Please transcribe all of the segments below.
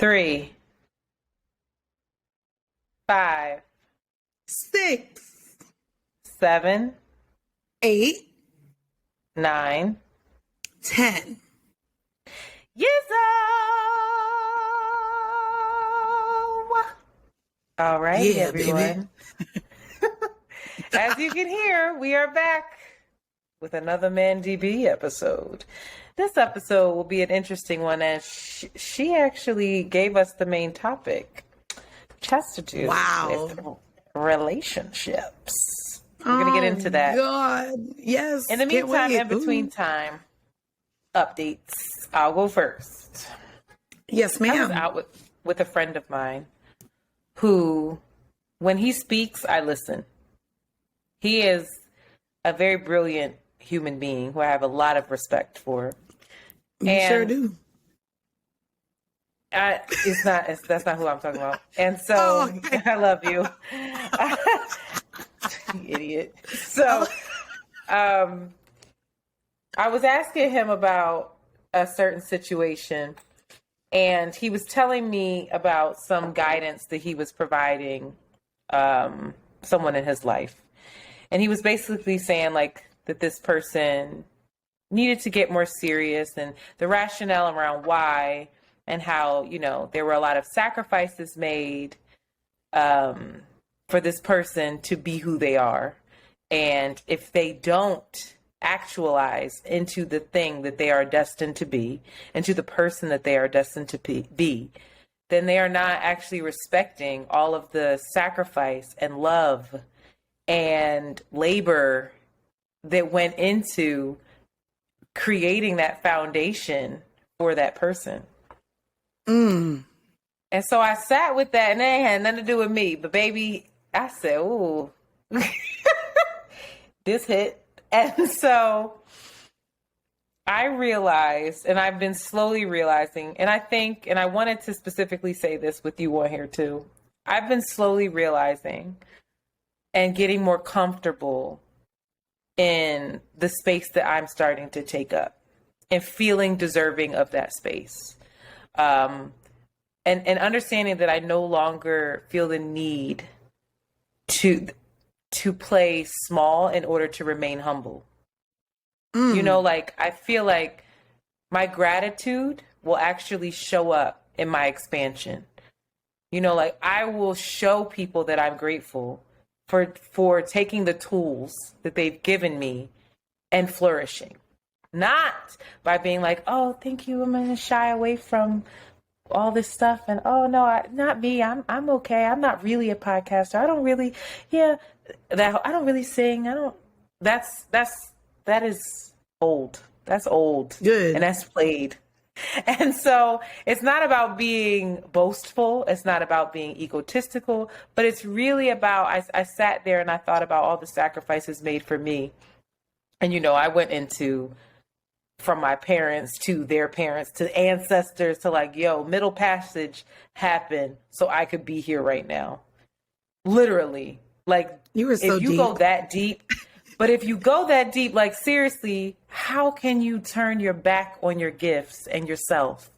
3, 5, 6, 7, 8, 9. 10. Yes. All right, Yeah, baby. everyone. As you can hear, we are back with another Mandii B episode. This episode will be an interesting one as she actually gave us the main topic, which has to do with relationships. We're going to get into that. God. Yes. In the meantime, in between time, updates. I'll go first. Yes, I was ma'am. out with a friend of mine who, when he speaks, I listen. He is a very brilliant human being who I have a lot of respect for. You sure do. That's not who I'm talking about. And so I love you. You idiot. So I was asking him about a certain situation, and he was telling me about some guidance that he was providing someone in his life. And he was basically saying like that this person needed to get more serious, and the rationale around why, and how, there were a lot of sacrifices made for this person to be who they are. And if they don't actualize into the thing that they are destined to be, into the person that they are destined to be, then they are not actually respecting all of the sacrifice and love and labor that went into creating that foundation for that person. And so I sat with that, and it had nothing to do with me. But baby, I said, ooh, this hit. And so I realized, and I've been slowly realizing, and I think, and I wanted to specifically say this with you on here too, I've been slowly realizing and getting more comfortable in the space that I'm starting to take up and feeling deserving of that space. And understanding that I no longer feel the need to play small in order to remain humble. I feel like my gratitude will actually show up in my expansion. I will show people that I'm grateful for taking the tools that they've given me and flourishing. Not by being like, oh, thank you, I'm going to shy away from all this stuff. And, oh, no, not me. I'm okay. I'm not really a podcaster. I don't really, I don't really sing. That is old. That's old. Good. And that's played. And so it's not about being boastful. It's not about being egotistical, but it's really about, I sat there and I thought about all the sacrifices made for me. And, I went into from my parents to their parents to ancestors to like, middle passage happened so I could be here right now. Literally. Like, you were so if you deep. go that deep, but if you go that deep, like seriously, how can you turn your back on your gifts and yourself?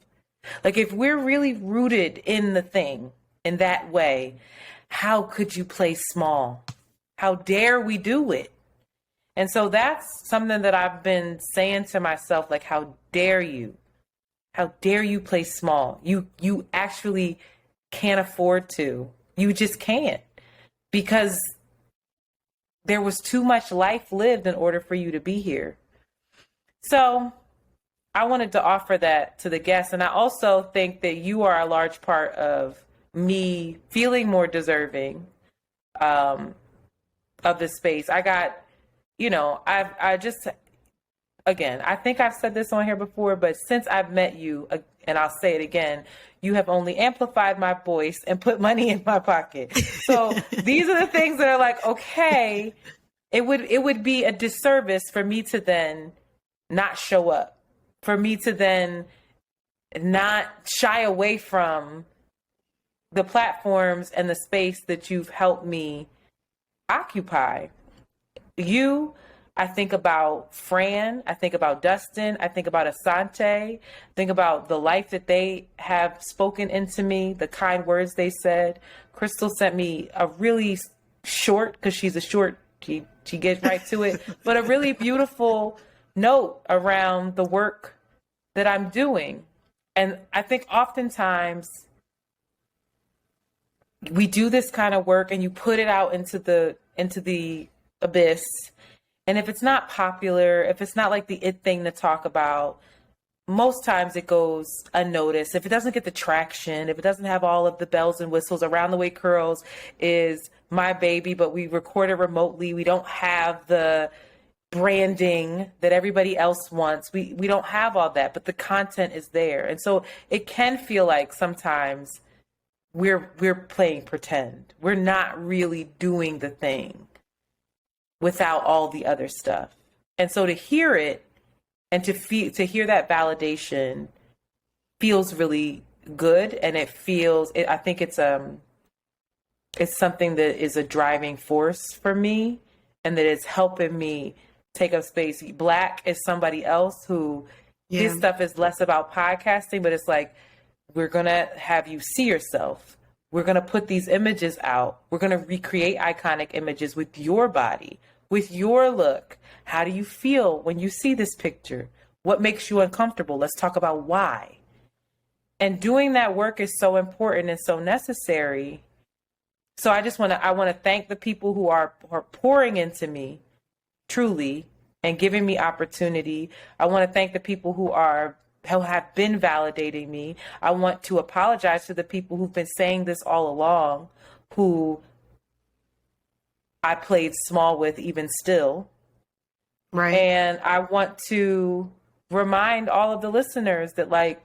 Like if we're really rooted in the thing in that way, how could you play small? How dare we do it? And so that's something that I've been saying to myself, like, how dare you? How dare you play small? You actually can't afford to. You just can't, because there was too much life lived in order for you to be here. So I wanted to offer that to the guests. And I also think that you are a large part of me feeling more deserving of this space. I got, I think I've said this on here before, but since I've met you, and I'll say it again, you have only amplified my voice and put money in my pocket. So these are the things that are like, okay, it would be a disservice for me to then not show up, for me to then not shy away from the platforms and the space that you've helped me occupy. I think about Fran, I think about Dustin, I think about Asante, think about the life that they have spoken into me, the kind words they said. Crystal sent me a really short, because she's a short, she gets right to it, but a really beautiful note around the work that I'm doing. And I think oftentimes we do this kind of work and you put it out into the abyss. And if it's not popular, if it's not like the it thing to talk about, most times it goes unnoticed. If it doesn't get the traction, if it doesn't have all of the bells and whistles. Around the Way Curls is my baby, but we record it remotely. We don't have the branding that everybody else wants. We don't have all that, but the content is there. And so it can feel like sometimes we're playing pretend. We're not really doing the thing without all the other stuff. And so to hear it and to hear that validation feels really good. And I think it's something that is a driving force for me, and that it's helping me take up space. Black is somebody else who his stuff is less about podcasting, but it's like, we're going to have you see yourself. We're going to put these images out. We're going to recreate iconic images with your body, with your look. How do you feel when you see this picture? What makes you uncomfortable? Let's talk about why. And doing that work is so important and so necessary. So I want to thank the people who are pouring into me truly and giving me opportunity. I want to thank the people who have been validating me. I want to apologize to the people who've been saying this all along, who I played small with even still. Right. And I want to remind all of the listeners that, like,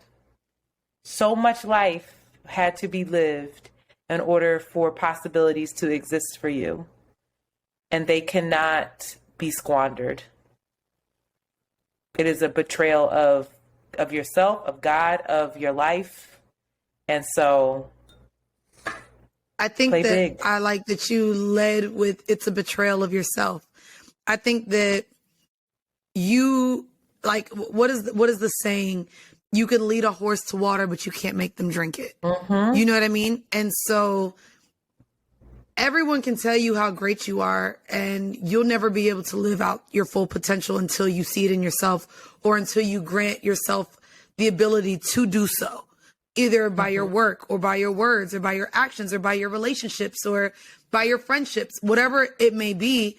so much life had to be lived in order for possibilities to exist for you. And they cannot be squandered. It is a betrayal of yourself, of God, of your life. And so I think I like that you led with, it's a betrayal of yourself. I think that you, like, what is the saying? You can lead a horse to water, but you can't make them drink it. Mm-hmm. You know what I mean? And so everyone can tell you how great you are, and you'll never be able to live out your full potential until you see it in yourself, or until you grant yourself the ability to do so, either by your work or by your words or by your actions or by your relationships or by your friendships, whatever it may be.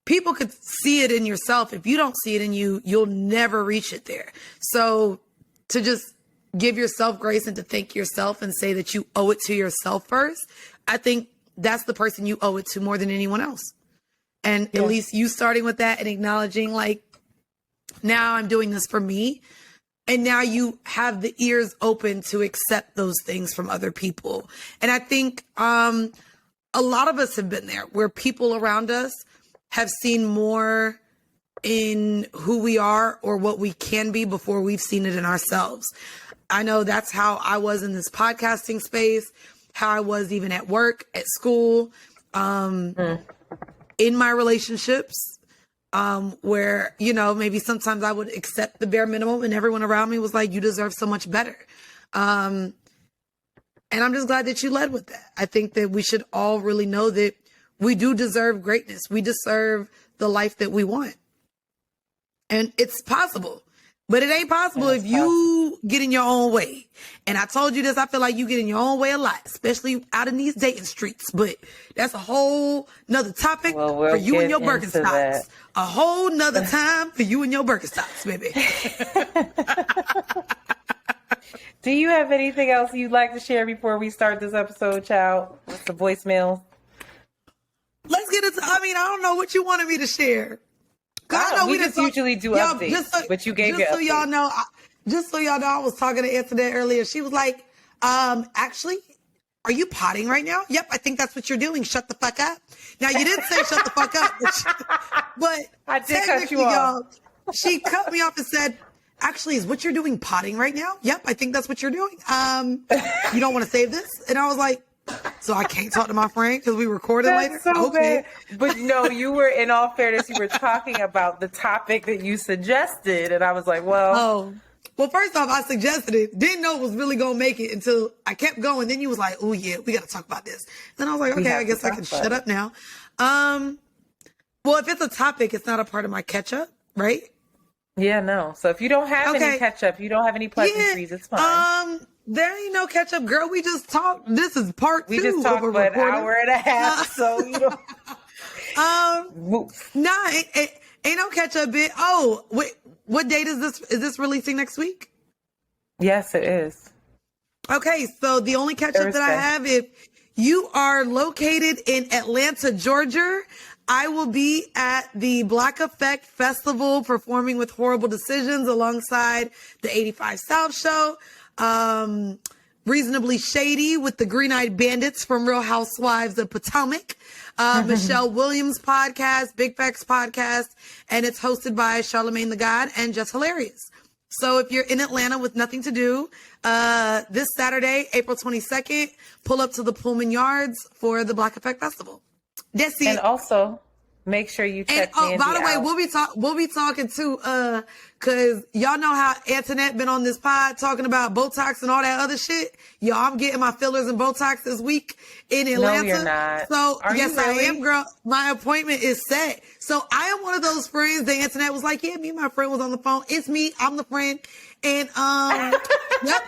People could see it in yourself. If you don't see it in you, you'll never reach it there. So to just give yourself grace and to thank yourself and say that you owe it to yourself first, I think that's the person you owe it to more than anyone else. And at least you starting with that and acknowledging, like, now I'm doing this for me. And now you have the ears open to accept those things from other people. And I think a lot of us have been there, where people around us have seen more in who we are or what we can be before we've seen it in ourselves. I know that's how I was in this podcasting space, how I was even at work, at school, in my relationships, where, you know, maybe sometimes I would accept the bare minimum and everyone around me was like, you deserve so much better. And I'm just glad that you led with that. I think that we should all really know that we do deserve greatness. We deserve the life that we want. And it's possible, but it ain't possible if you get in your own way. And I told you this, I feel like you get in your own way a lot, especially out in these dating streets. But that's a whole nother topic for you and your Birkenstocks. A whole nother time for you and your Birkenstocks, baby. Do you have anything else you'd like to share before we start this episode, child? What's the voicemail? Let's get into, I don't know what you wanted me to share. We just usually do updates, but you gave your update. Just so y'all know, I was talking to Antoinette earlier. She was like, actually, are you potting right now? Yep, I think that's what you're doing. Shut the fuck up. Now, you didn't say shut the fuck up, but I did cut you off. She cut me off and said, actually, is what you're doing potting right now? Yep, I think that's what you're doing. You don't want to save this? And I was like, so I can't talk to my friend because we recorded later? So okay. Bad. But no, you were, in all fairness, you were talking about the topic that you suggested. And I was like, well, Well, first off, I suggested it. Didn't know it was really going to make it until I kept going. Then you was like, oh, yeah, we got to talk about this. Then I was like, okay, I guess I can shut up now. Well, if it's a topic, it's not a part of my catch-up, right? Yeah, no. So if you don't have any catch-up, you don't have any pleasantries, it's fine. There ain't no catch-up, girl. We just talked. This is part 2. We just talked for an hour and a half, so you don't... Ain't no catch-up bit. Oh, wait. What date is this? Is this releasing next week? Yes, it is. Okay, so the only catch-up that I have, if you are located in Atlanta, Georgia, I will be at the Black Effect Festival performing with Horrible Decisions alongside the 85 South Show. Reasonably Shady with the Green Eyed Bandits from Real Housewives of Potomac. Michelle Williams podcast, Big Facts podcast, and it's hosted by Charlemagne the God and Just Hilarious. So if you're in Atlanta with nothing to do, this Saturday, April 22nd, pull up to the Pullman Yards for the Black Effect Festival. That's it. And also, make sure you check Mandii by the way, out. we'll be talking too, cause y'all know how Antoinette been on this pod talking about Botox and all that other shit. Y'all, I'm getting my fillers and Botox this week in Atlanta. No, you're not. So Are yes, you really? I am, girl. My appointment is set. So I am one of those friends that Antoinette was like, yeah, me and my friend was on the phone. It's me. I'm the friend. And, yep.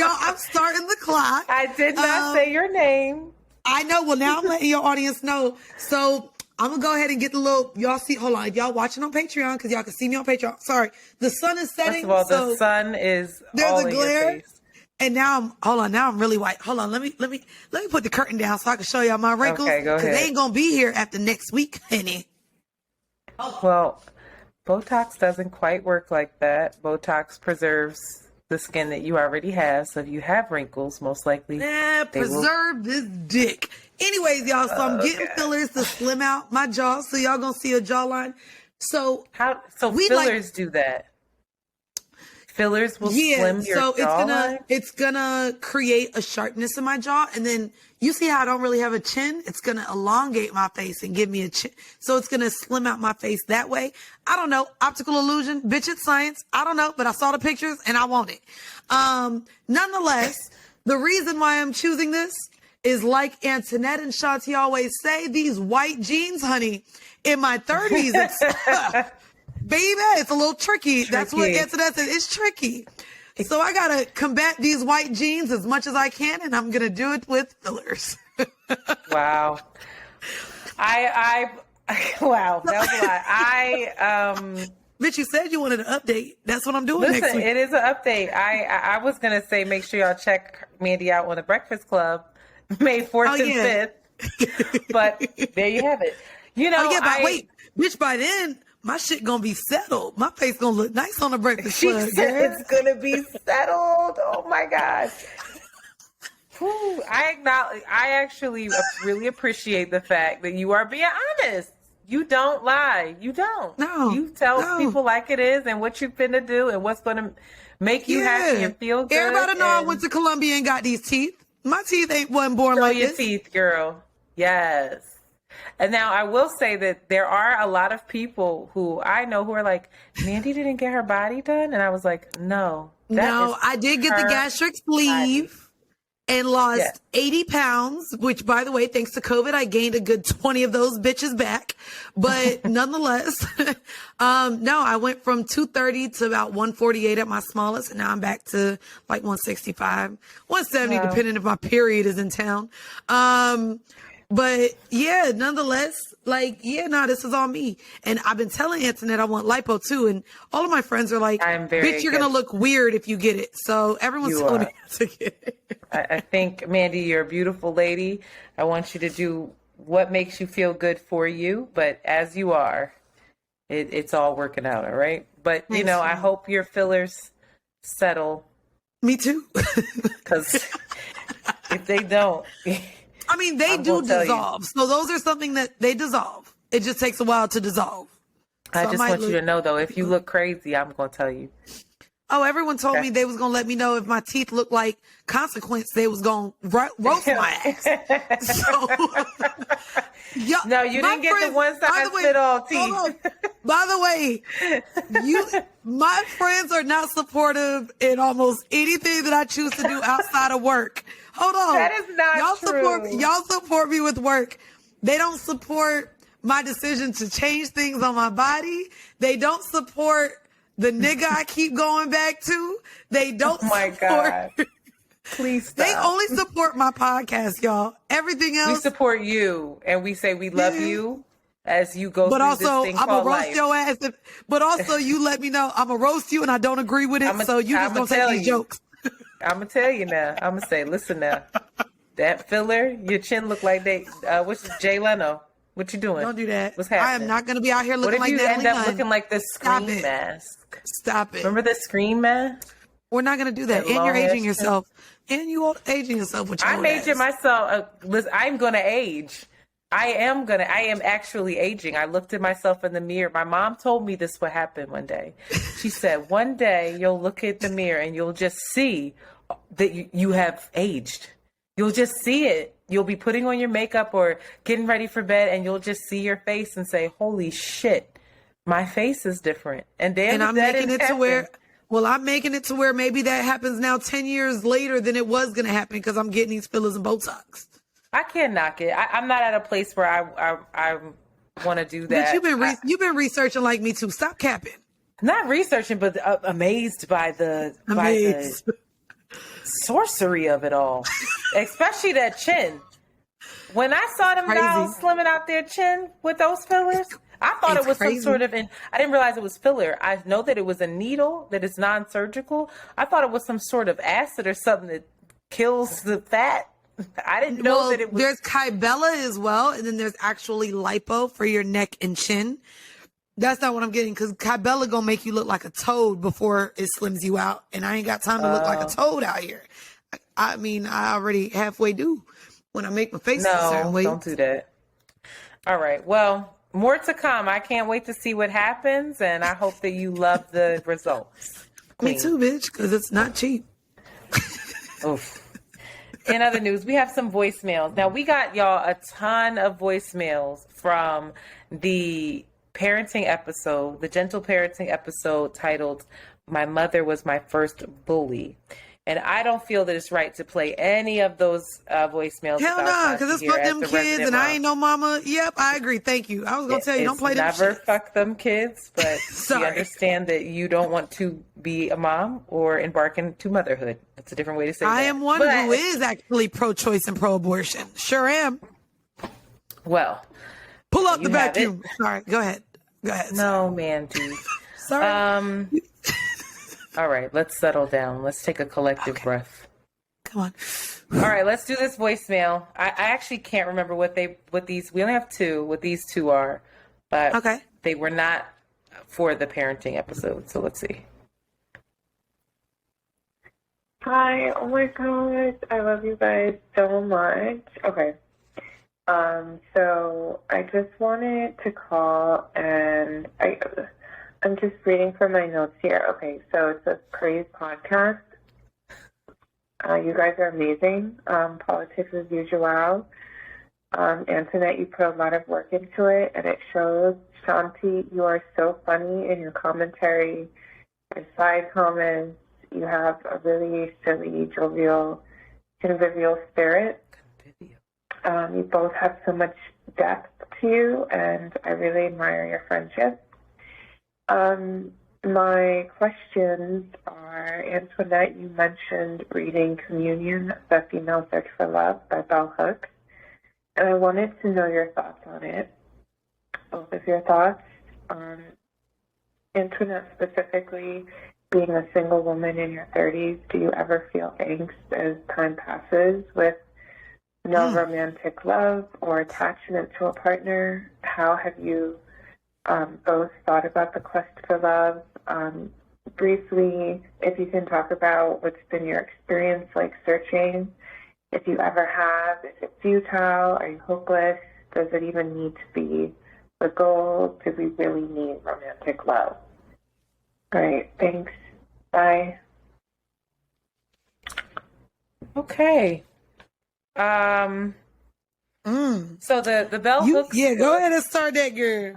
I'm starting the clock. I did not say your name. I know. Well, now I'm letting your audience know. So I'm going to go ahead and get the little, y'all see, hold on. If y'all watching on Patreon, because y'all can see me on Patreon. Sorry. The sun is setting. First of all, the sun is all in your face. And now I'm really white. Hold on. Let me put the curtain down so I can show y'all my wrinkles. Okay, go ahead. Because they ain't going to be here after next week, honey. Well, Botox doesn't quite work like that. Botox preserves the skin that you already have. So if you have wrinkles, most likely. Preserve this dick. Anyways, y'all, so I'm getting fillers to slim out my jaw. So y'all gonna see a jawline. So fillers do that. Fillers will slim your jawline. It's gonna create a sharpness in my jaw, and then you see how I don't really have a chin. It's gonna elongate my face and give me a chin. So it's gonna slim out my face that way. I don't know, optical illusion, bitch. It's science. I don't know, but I saw the pictures and I want it. Nonetheless, the reason why I'm choosing this is like Antoinette and Shanti always say, these white jeans, honey. In my 30s, it's baby, it's a little tricky. That's what Antoinette said. It's tricky. So I got to combat these white jeans as much as I can, and I'm going to do it with fillers. Wow. Wow. That was a lot. Bitch, you said you wanted an update. That's what I'm doing next week. It is an update. I was going to say, make sure y'all check Mandii out on the Breakfast Club, May 4th and 5th. But there you have it. You know, wait, bitch, by then, my shit gonna be settled. My face gonna look nice on the Breakfast Club. It's gonna be settled. Oh my gosh. Whew, I actually really appreciate the fact that you are being honest. You don't lie. You don't. No. You tell people like it is and what you're finna do and what's gonna make you happy and feel good. Everybody know I went to Columbia and got these teeth. My teeth wasn't born like this. Show your teeth, girl. Yes. And now I will say that there are a lot of people who I know who are like, Mandii didn't get her body done. And I was like, no. I did get the gastric sleeve and lost 80 pounds, which, by the way, thanks to COVID, I gained a good 20 of those bitches back. But nonetheless, no, I went from 230 to about 148 at my smallest. And now I'm back to like 165, 170, depending if my period is in town. But yeah, nonetheless, this is all me. And I've been telling Antoinette I want lipo too. And all of my friends are like, bitch, you're going to look weird if you get it. So everyone's telling me to get it. I think, Mandii, you're a beautiful lady. I want you to do what makes you feel good for you. But as you are, it's all working out. All right. But, you know, I hope your fillers settle. Me too. Because if they don't... I mean, they do dissolve. So those are something that they dissolve. It just takes a while to dissolve. I just want you to know, though, if you look crazy, I'm going to tell you. Oh, everyone told me they was going to let me know if my teeth looked like Consequence. They was going to roast my ass. So, no, you didn't get the one size fit all teeth. By the way, my friends are not supportive in almost anything that I choose to do outside of work. Hold on. That is not true. Y'all support me with work. They don't support my decision to change things on my body. They don't support the nigga I keep going back to. They don't support. God. Please stop. They only support my podcast, y'all. Everything else. We support you, and we say we love you as you go but through also, this thing I'm called a roast life. your ass. But also, you let me know I'm a roast you, and I don't agree with it. So you just gonna take these jokes. I'm gonna tell you now. I'm gonna say, listen now. That filler, your chin look like what's Jay Leno? What you doing? Don't do that. What's happening? I am not going to be out here looking like that. What if you end up looking like the Scream mask? Stop it. Remember the Scream mask? We're not going to do that. And you're aging yourself. And you are aging yourself with your I'm aging myself. Listen, I'm going to age. I am actually aging. I looked at myself in the mirror. My mom told me this would happen one day. She said, one day you'll look at the mirror and you'll just see that you have aged. You'll just see it. You'll be putting on your makeup or getting ready for bed, and you'll just see your face and say, holy shit, my face is different. And I'm making it to where maybe that happens now 10 years later than it was going to happen because I'm getting these fillers and Botox. I can't knock it. I'm not at a place where I want to do that. But you've been researching like me too. Stop capping. Not researching, but amazed by the sorcery of it all, especially that chin. When I saw them guys slimming out their chin with those fillers, I thought it was some sort of, I didn't realize it was filler. I know that it was a needle, that it's non-surgical. I thought it was some sort of acid or something that kills the fat. I didn't know that it was. There's Kybella as well, and then there's actually lipo for your neck and chin. That's not what I'm getting, because Kybella gonna make you look like a toad before it slims you out, and I ain't got time to look like a toad out here. I mean, I already halfway do when I make my face a certain way. Don't do that. All right, well, more to come. I can't wait to see what happens, and I hope that you love the results. Me too, bitch, because it's not cheap. Oof. In other news, we have some voicemails. Now, we got y'all a ton of voicemails from the parenting episode, the gentle parenting episode titled "My Mother Was My First Bully." And I don't feel that it's right to play any of those voicemails. Hell no, because it's fuck them kids and I ain't no mama. Yep, I agree. Thank you. I was going to tell you, don't play them shit. Never fuck them kids, but we understand that you don't want to be a mom or embark into motherhood. That's a different way to say that. I am one who is actually pro-choice and pro-abortion. Sure am. Well. Pull up the vacuum. Sorry, go ahead. Go ahead. No, Mandii. Sorry. All right, let's settle down. Let's take a collective breath. Come on. All right, let's do this voicemail. I actually can't remember what these, we only have two, what these two are, but they were not for the parenting episode. So let's see. Hi, oh my God, I love you guys so much. Okay. So I just wanted to call and I'm just reading from my notes here. Okay, so it's a praise podcast. You guys are amazing. Politics as usual. Antoinette, you put a lot of work into it, and it shows. Shanti, you are so funny in your commentary, your side comments. You have a really silly, jovial, convivial spirit. You both have so much depth to you, and I really admire your friendship. My questions are, Antoinette, you mentioned reading Communion, The Female Search for Love by Bell Hooks, and I wanted to know your thoughts on it, both of your thoughts. Antoinette, specifically, being a single woman in your 30s, do you ever feel angst as time passes with no romantic love or attachment to a partner? How have you both thought about the quest for love? Briefly, if you can talk about what's been your experience like searching, if you ever have, is it futile? Are you hopeless? Does it even need to be the goal? Do we really need romantic love? Great, thanks. Bye. Okay. So the bell hooks. Yeah, go ahead and start that, girl.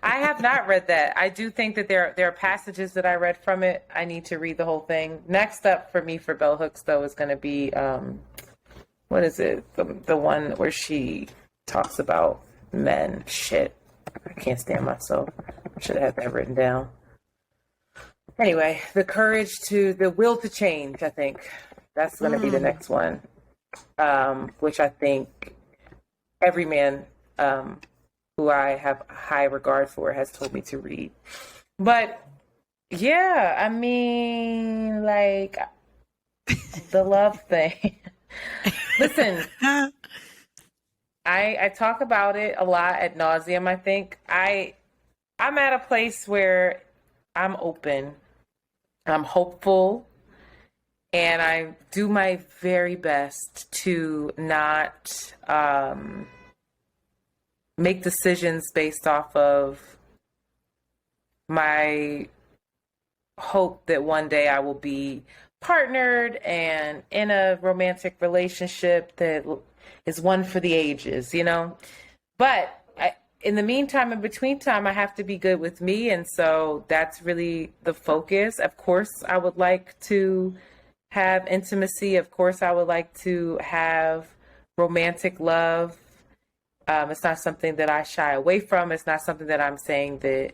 I have not read that. I do think that there are passages that I read from it. I need to read the whole thing. Next up for me for bell hooks though is going to be what is it? The one where she talks about men. Shit, I can't stand myself. I should have had that written down. Anyway, the will to change. I think that's going to be the next one, which I think every man who I have high regard for has told me to read. But yeah, I mean, like the love thing. Listen, I talk about it a lot ad nauseum. I think I'm at a place where I'm open, I'm hopeful, and I do my very best to not make decisions based off of my hope that one day I will be partnered and in a romantic relationship that is one for the ages, you know? But in the meantime, in between time, I have to be good with me. And so that's really the focus. Of course, I would like to have intimacy. Of course, I would like to have romantic love. It's not something that I shy away from. It's not something that I'm saying that,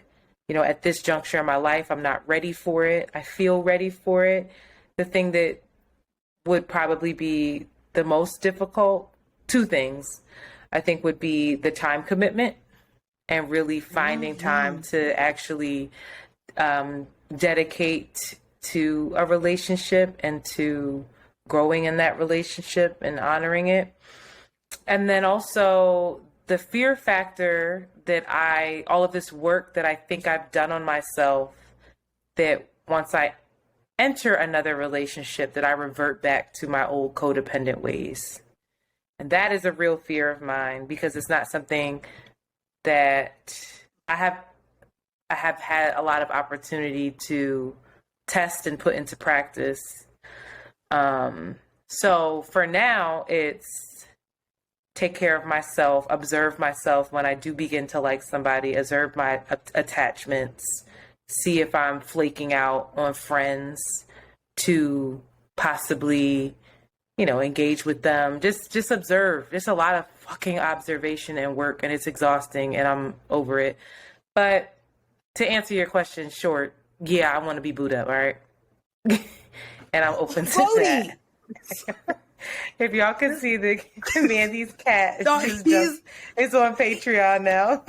you know, at this juncture in my life, I'm not ready for it. I feel ready for it. The thing that would probably be the most difficult, two things, I think would be the time commitment and really finding time to actually dedicate to a relationship and to growing in that relationship and honoring it. And then also the fear factor that all of this work that I think I've done on myself, that once I enter another relationship, that I revert back to my old codependent ways. And that is a real fear of mine because it's not something that I have had a lot of opportunity to test and put into practice. So for now, it's take care of myself, observe myself when I do begin to like somebody, observe my attachments, see if I'm flaking out on friends to possibly, you know, engage with them. Just observe. There's a lot of fucking observation and work, and it's exhausting, and I'm over it. But to answer your question short, yeah, I want to be booed up, all right? And I'm open to that. If y'all can see the Mandi's cat, it's on Patreon now.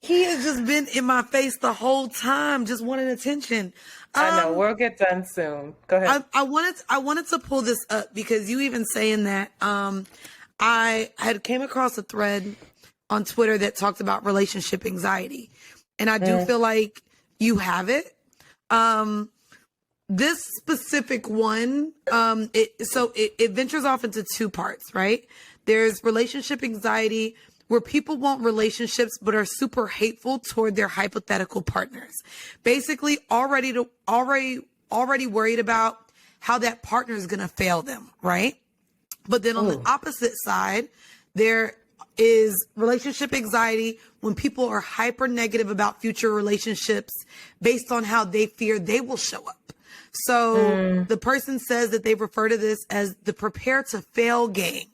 He has just been in my face the whole time, just wanting attention. I know, we'll get done soon. Go ahead. I wanted to pull this up because you even saying that, I had came across a thread on Twitter that talked about relationship anxiety. And I do feel like you have it. This specific one, it ventures off into two parts, right? There's relationship anxiety where people want relationships but are super hateful toward their hypothetical partners. Basically already worried about how that partner is going to fail them, right? But then on the opposite side, there is relationship anxiety when people are hyper negative about future relationships based on how they fear they will show up. So the person says that they refer to this as the prepare to fail game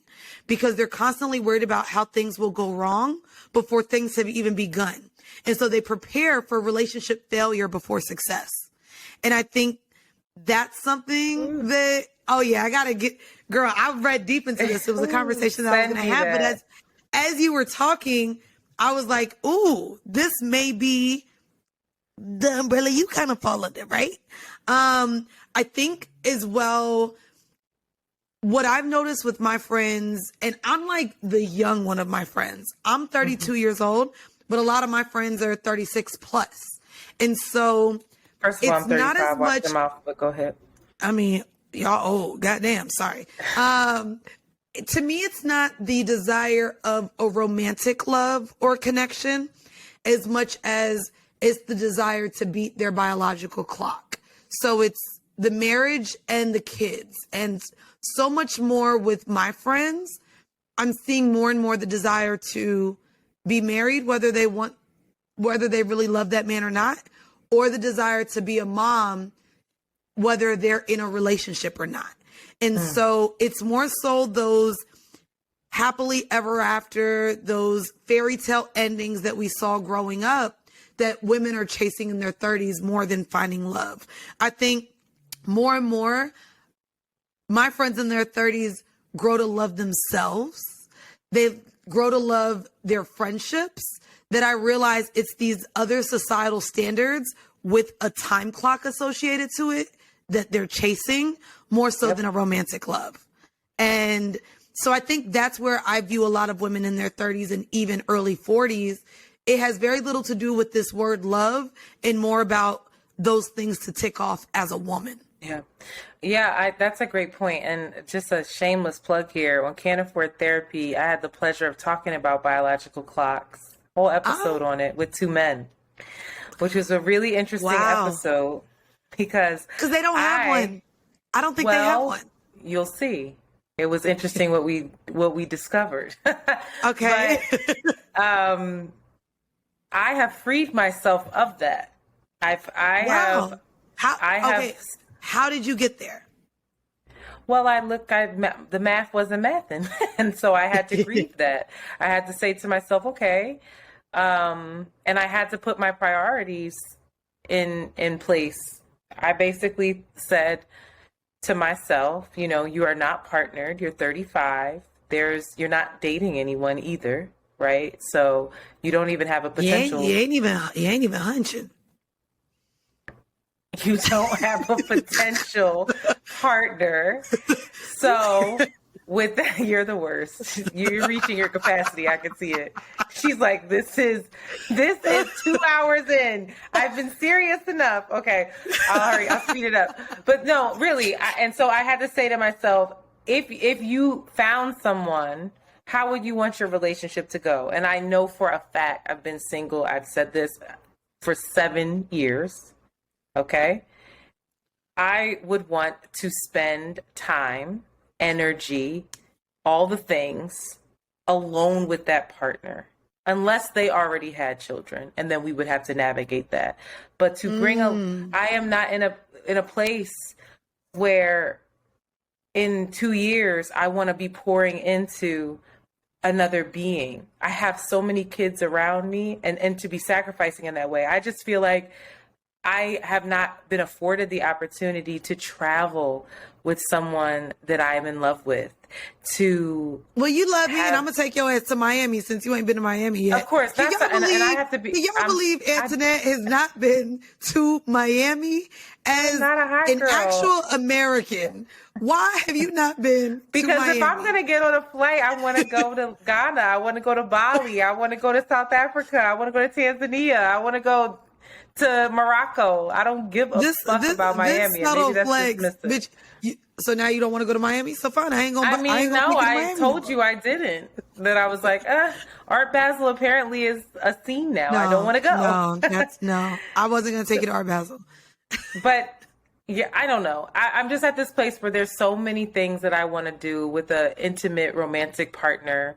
because they're constantly worried about how things will go wrong before things have even begun. And so they prepare for relationship failure before success. And I think that's something that, girl, I read deep into this. It was a conversation that I was going to have. But as you were talking, I was like, ooh, this may be the umbrella you kind of fall under, right? I think as well, what I've noticed with my friends, and I'm like the young one of my friends. I'm 32 years old, but a lot of my friends are 36 plus. And so first of all, I'm 35, not as watch much. your mouth, but go ahead. I mean, y'all old, goddamn, sorry. To me, it's not the desire of a romantic love or connection as much as It's the desire to beat their biological clock. So it's the marriage and the kids. And so much more with my friends, I'm seeing more and more the desire to be married, whether they really love that man or not, or the desire to be a mom, whether they're in a relationship or not. And so it's more so those happily ever after, those fairy tale endings that we saw growing up that women are chasing in their 30s more than finding love. I think more and more my friends in their 30s grow to love themselves. They grow to love their friendships, that I realize it's these other societal standards with a time clock associated to it that they're chasing more so than a romantic love. And so I think that's where I view a lot of women in their 30s and even early 40s. It has very little to do with this word love and more about those things to tick off as a woman. Yeah. Yeah, that's a great point. And just a shameless plug here. On Can't Afford Therapy, I had the pleasure of talking about biological clocks, whole episode on it with two men, which was a really interesting episode because they don't have one. I don't think they have one. You'll see. It was interesting what we discovered. Okay. But, I have freed myself of that. How did you get there? Well, the math wasn't mathing. And so I had to grieve that. I had to say to myself, okay. And I had to put my priorities in place. I basically said to myself, you are not partnered. You're 35. You're not dating anyone either. Right. So you don't even have a potential. You ain't even hunching. You don't have a potential partner. So with that, you're the worst. You're reaching your capacity. I can see it. She's like, this is 2 hours in. I've been serious enough. Okay. I'll hurry. I'll speed it up. But no, really. And so I had to say to myself, if you found someone, how would you want your relationship to go? And I know for a fact, I've been single. I've said this for 7 years. Okay. I would want to spend time, energy, all the things alone with that partner, unless they already had children. And then we would have to navigate that. But to bring I am not in a place where in 2 years, I want to be pouring into another being. I have so many kids around me and to be sacrificing in that way. I just feel like I have not been afforded the opportunity to travel with someone that I am in love with. Well, you love me, and I'm gonna take your ass to Miami since you ain't been to Miami yet. Of course, and I have to be. Can y'all believe Antoinette has not been to Miami as an actual American? Why have you not been? Because if I'm gonna get on a flight, I want to go to Ghana. I want to go to Bali. I want to go to South Africa. I want to go to Tanzania. I want to go to Morocco. I don't give a fuck about Miami. Maybe that's bitch. So now you don't want to go to Miami? So fine, I ain't gonna. I told you I didn't. That I was like, Art Basel apparently is a scene now. I don't want to go. No. I wasn't gonna take you to Art Basel. But yeah, I don't know. I'm just at this place where there's so many things that I want to do with an intimate romantic partner.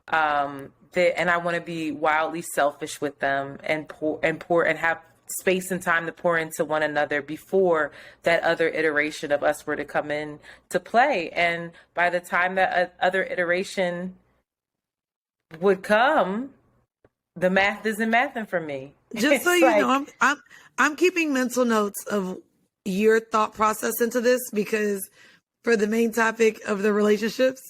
And I want to be wildly selfish with them and pour and have space and time to pour into one another before that other iteration of us were to come in to play. And by the time that other iteration would come, the math isn't mathing for me. Just so you know, I'm keeping mental notes of your thought process into this, because for the main topic of the relationships,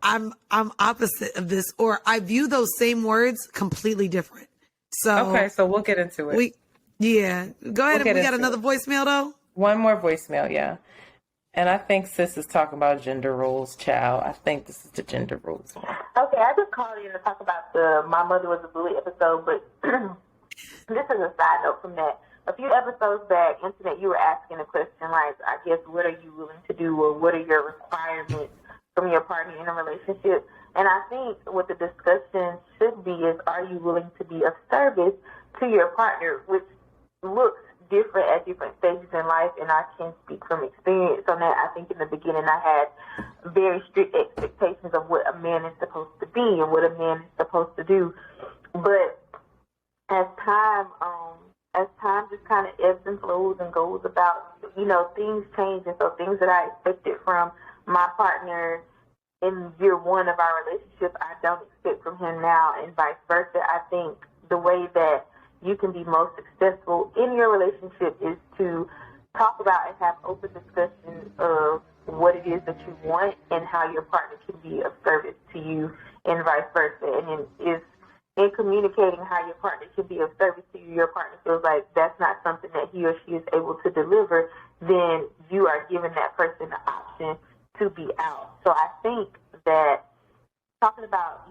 I'm opposite of this, or I view those same words completely different. So okay, so we'll get into it. Go ahead. We got another voicemail though. One more voicemail, yeah. And I think sis is talking about gender roles, child. I think this is the gender roles one. Okay, I just called you to talk about the My Mother Was a Bully episode, but this is a side note from that. A few episodes back, Antoinette, you were asking a question like, I guess, what are you willing to do, or what are your requirements from your partner in a relationship? And I think what the discussion should be is, are you willing to be of service to your partner, which looks different at different stages in life, and I can speak from experience on that. I think in the beginning I had very strict expectations of what a man is supposed to be and what a man is supposed to do. But as time just kind of ebbs and flows and goes about, things change, and so things that I expected from my partner in year one of our relationship, I don't expect from him now, and vice versa. I think the way that you can be most successful in your relationship is to talk about and have open discussions of what it is that you want and how your partner can be of service to you, and vice versa. And then in communicating how your partner can be of service to you, your partner feels like that's not something that he or she is able to deliver, then you are giving that person the option to be out. So I think that talking about,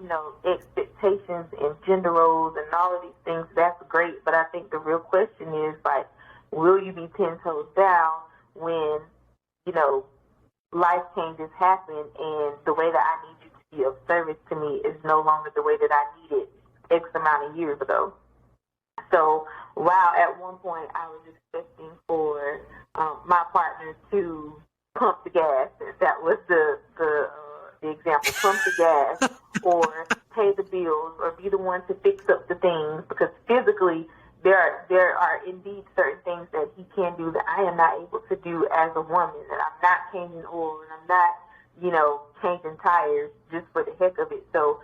expectations and gender roles and all of these things, that's great. But I think the real question is, like, will you be 10 toes down when, life changes happen and the way that I need you to be of service to me is no longer the way that I needed X amount of years ago? So while at one point I was expecting for my partner to pump the gas, if that was the example, pump the gas or pay the bills or be the one to fix up the things, because physically there are indeed certain things that he can do that I am not able to do as a woman, and I'm not changing oil and I'm not, changing tires just for the heck of it. So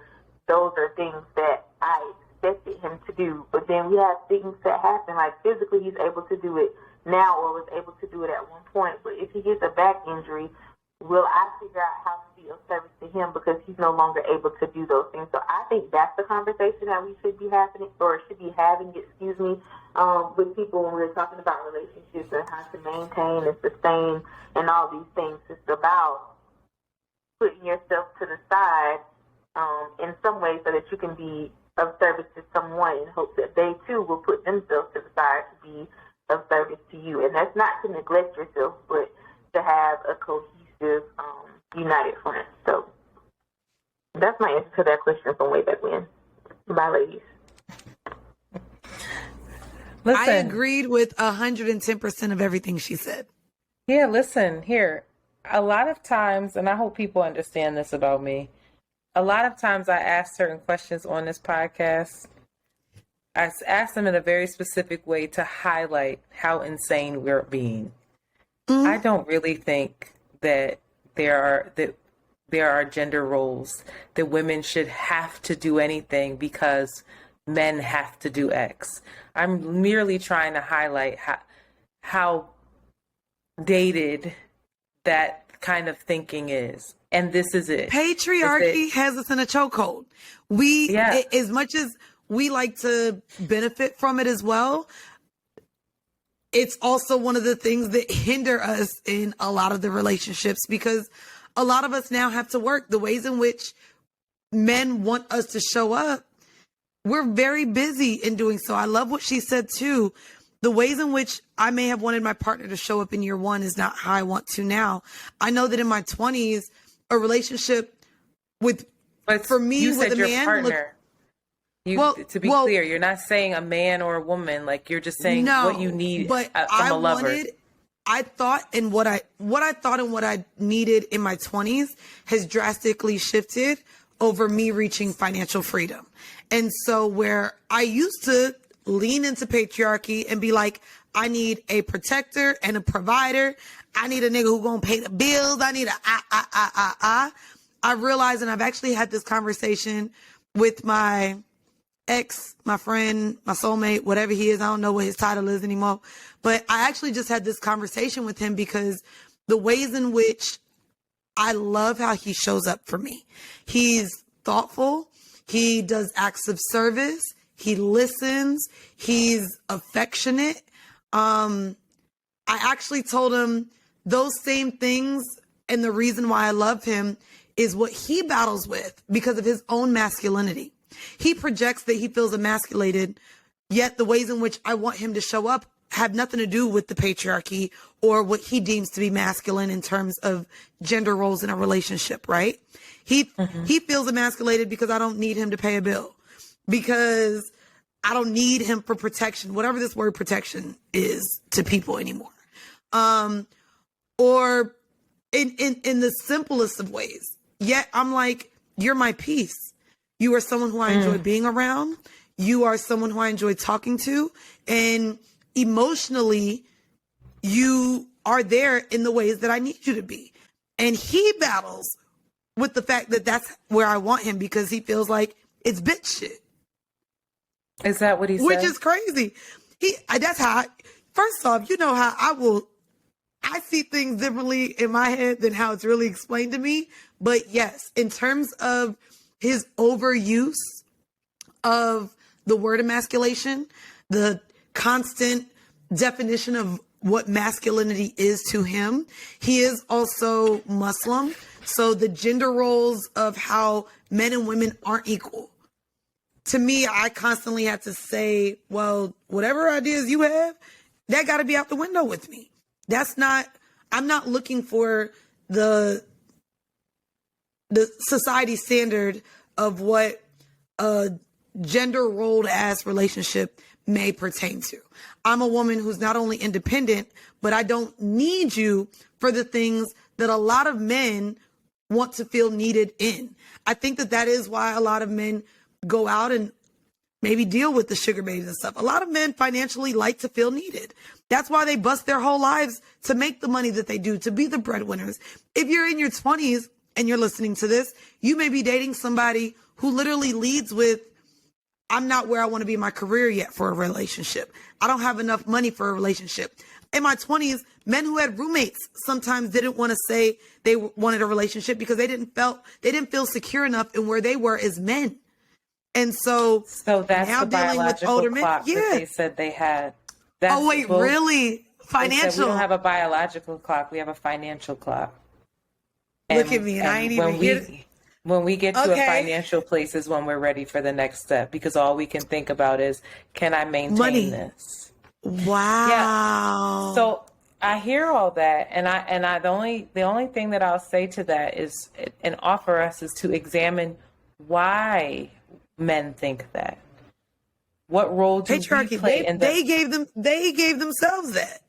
those are things that I expected him to do. But then we have things that happen, like physically he's able to do it now or was able to do it at one point. But if he gets a back injury, will I figure out how to be of service to him because he's no longer able to do those things? So I think that's the conversation that we should be having, with people when we're talking about relationships and how to maintain and sustain and all these things. It's about putting yourself to the side in some way so that you can be of service to someone in hopes that they too will put themselves to the side to be of service to you. And that's not to neglect yourself, but to have a cohesive, united front. So that's my answer to that question from way back when. Bye, ladies. Listen, I agreed with 110% of everything she said. Yeah, listen, here. A lot of times, and I hope people understand this about me, a lot of times I ask certain questions on this podcast. I ask them in a very specific way to highlight how insane we're being. Mm-hmm. I don't really think that there are gender roles that women should have to do anything because men have to do X. I'm merely trying to highlight how dated that kind of thinking is. And this is it. Patriarchy has us in a chokehold. As much as we like to benefit from it as well, it's also one of the things that hinder us in a lot of the relationships, because a lot of us now have to work. The ways in which men want us to show up, we're very busy in doing so. I love what she said too. The ways in which I may have wanted my partner to show up in year one is not how I want to now. I know that in my 20s, a relationship for me with a man. Partner. To be clear, you're not saying a man or a woman. Like, you're just saying what you need from a lover. I thought and what I needed in my 20s has drastically shifted over me reaching financial freedom. And so where I used to lean into patriarchy and be like, I need a protector and a provider. I need a nigga who gonna pay the bills. I need I realized, and I've actually had this conversation with my ex, my friend, my soulmate, whatever he is. I don't know what his title is anymore. But I actually just had this conversation with him because the ways in which I love how he shows up for me. He's thoughtful. He does acts of service. He listens. He's affectionate. I actually told him those same things, and the reason why I love him is what he battles with because of his own masculinity. He projects that he feels emasculated, yet the ways in which I want him to show up have nothing to do with the patriarchy or what he deems to be masculine in terms of gender roles in a relationship, right? He feels emasculated because I don't need him to pay a bill, because I don't need him for protection, whatever this word protection is to people anymore. Or in the simplest of ways. Yet I'm like, you're my peace. You are someone who I enjoy being around. You are someone who I enjoy talking to. And emotionally, you are there in the ways that I need you to be. And he battles with the fact that that's where I want him because he feels like it's bitch shit. Is that what he said? Which is crazy. That's how, first off, you know how I see things differently in my head than how it's really explained to me. But yes, in terms of his overuse of the word emasculation, the constant definition of what masculinity is to him, he is also Muslim. So the gender roles of how men and women aren't equal. To me, I constantly have to say, well, whatever ideas you have, that got to be out the window with me. I'm not looking for the society standard of what a gender rolled ass relationship may pertain to. I'm a woman who's not only independent, but I don't need you for the things that a lot of men want to feel needed in. I think that is why a lot of men go out and maybe deal with the sugar babies and stuff. A lot of men financially like to feel needed. That's why they bust their whole lives to make the money that they do, to be the breadwinners. If you're in your 20s and you're listening to this, you may be dating somebody who literally leads with, I'm not where I want to be in my career yet for a relationship. I don't have enough money for a relationship. In my 20s, men who had roommates sometimes didn't want to say they wanted a relationship because they didn't feel secure enough in where they were as men. And so that's now the dealing with biological older men. clock that they said they had. That's really? Financial? We don't have a biological clock. We have a financial clock. Look at me, and I ain't even get it. When we get to a financial place is when we're ready for the next step, because all we can think about is, can I maintain this? Wow. Yeah. So I hear all that, and the only thing that I'll say to that is, and offer us, is to examine why men think that. What role do patriarchy, we play in they gave themselves that.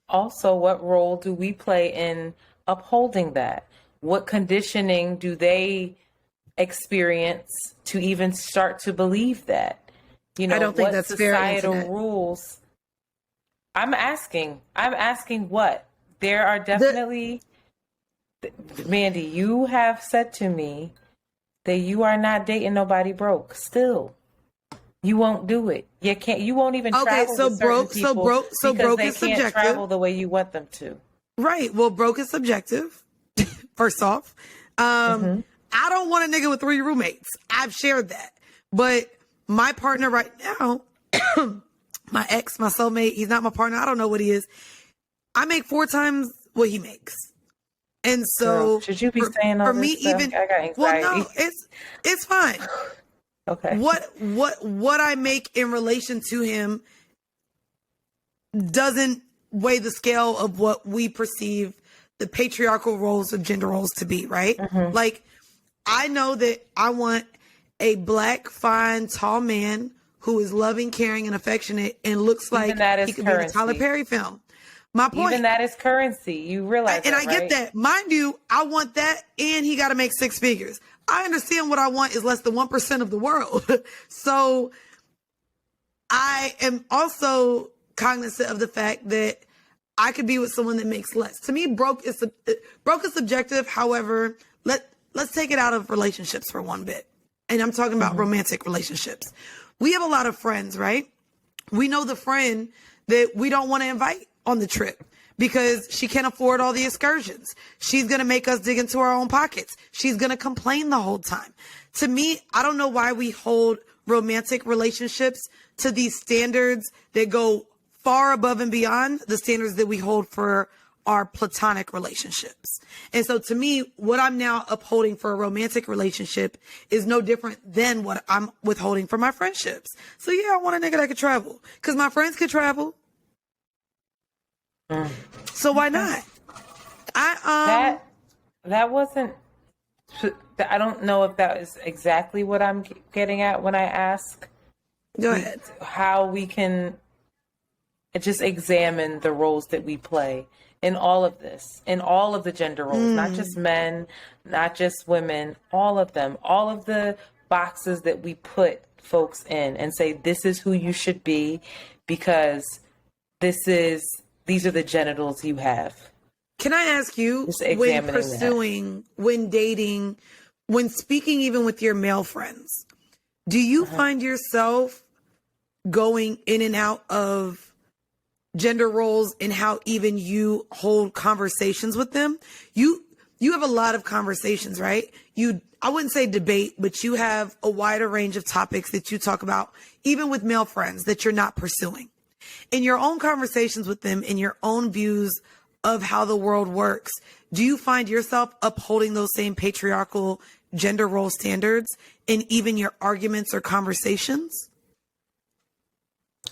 Also, what role do we play in upholding that? What conditioning do they experience to even start to believe that? You know, I don't think that's societal fair, rules. I'm asking what? There are definitely, Mandii, you have said to me that you are not dating nobody broke still. You won't do it. You won't even travel with certain people because they can't travel the way you want them to. Right. Well, broke is subjective. First off, I don't want a nigga with 3 roommates. I've shared that. But my partner right now, my ex, my soulmate, he's not my partner. I don't know what he is. I make 4 times what he makes. And so, girl, should you be saying all for this me, stuff? even I got anxiety. well, no, it's fine. Okay. What I make in relation to him doesn't weigh the scale of what we perceive the patriarchal roles of gender roles to be, right? Like, I know that I want a black, fine, tall man who is loving, caring, and affectionate and looks like he could be in a Tyler Perry film. My point. Even that is currency. You realize that, I get that. Mind you, I want that, and he got to make 6 figures. I understand what I want is less than 1% of the world. So I am also cognizant of the fact that I could be with someone that makes less. To me, broke is subjective. However, let's take it out of relationships for one bit. And I'm talking about romantic relationships. We have a lot of friends, right? We know the friend that we don't want to invite on the trip because she can't afford all the excursions. She's going to make us dig into our own pockets. She's going to complain the whole time. To me, I don't know why we hold romantic relationships to these standards that go far above and beyond the standards that we hold for our platonic relationships. And so to me, what I'm now upholding for a romantic relationship is no different than what I'm withholding for my friendships. So yeah, I want a nigga that could travel because my friends could travel. So why not? That wasn't, I don't know if that is exactly what I'm getting at when I ask Go ahead. How we can just examine the roles that we play in all of this, in all of the gender roles, not just men, not just women, all of them, all of the boxes that we put folks in and say, this is who you should be because these are the genitals you have. Can I ask you, when pursuing, when dating, when speaking even with your male friends, do you find yourself going in and out of gender roles and how even you hold conversations with them? You have a lot of conversations, right? I wouldn't say debate, but you have a wider range of topics that you talk about, even with male friends that you're not pursuing. In your own conversations with them, in your own views of how the world works, do you find yourself upholding those same patriarchal gender role standards in even your arguments or conversations?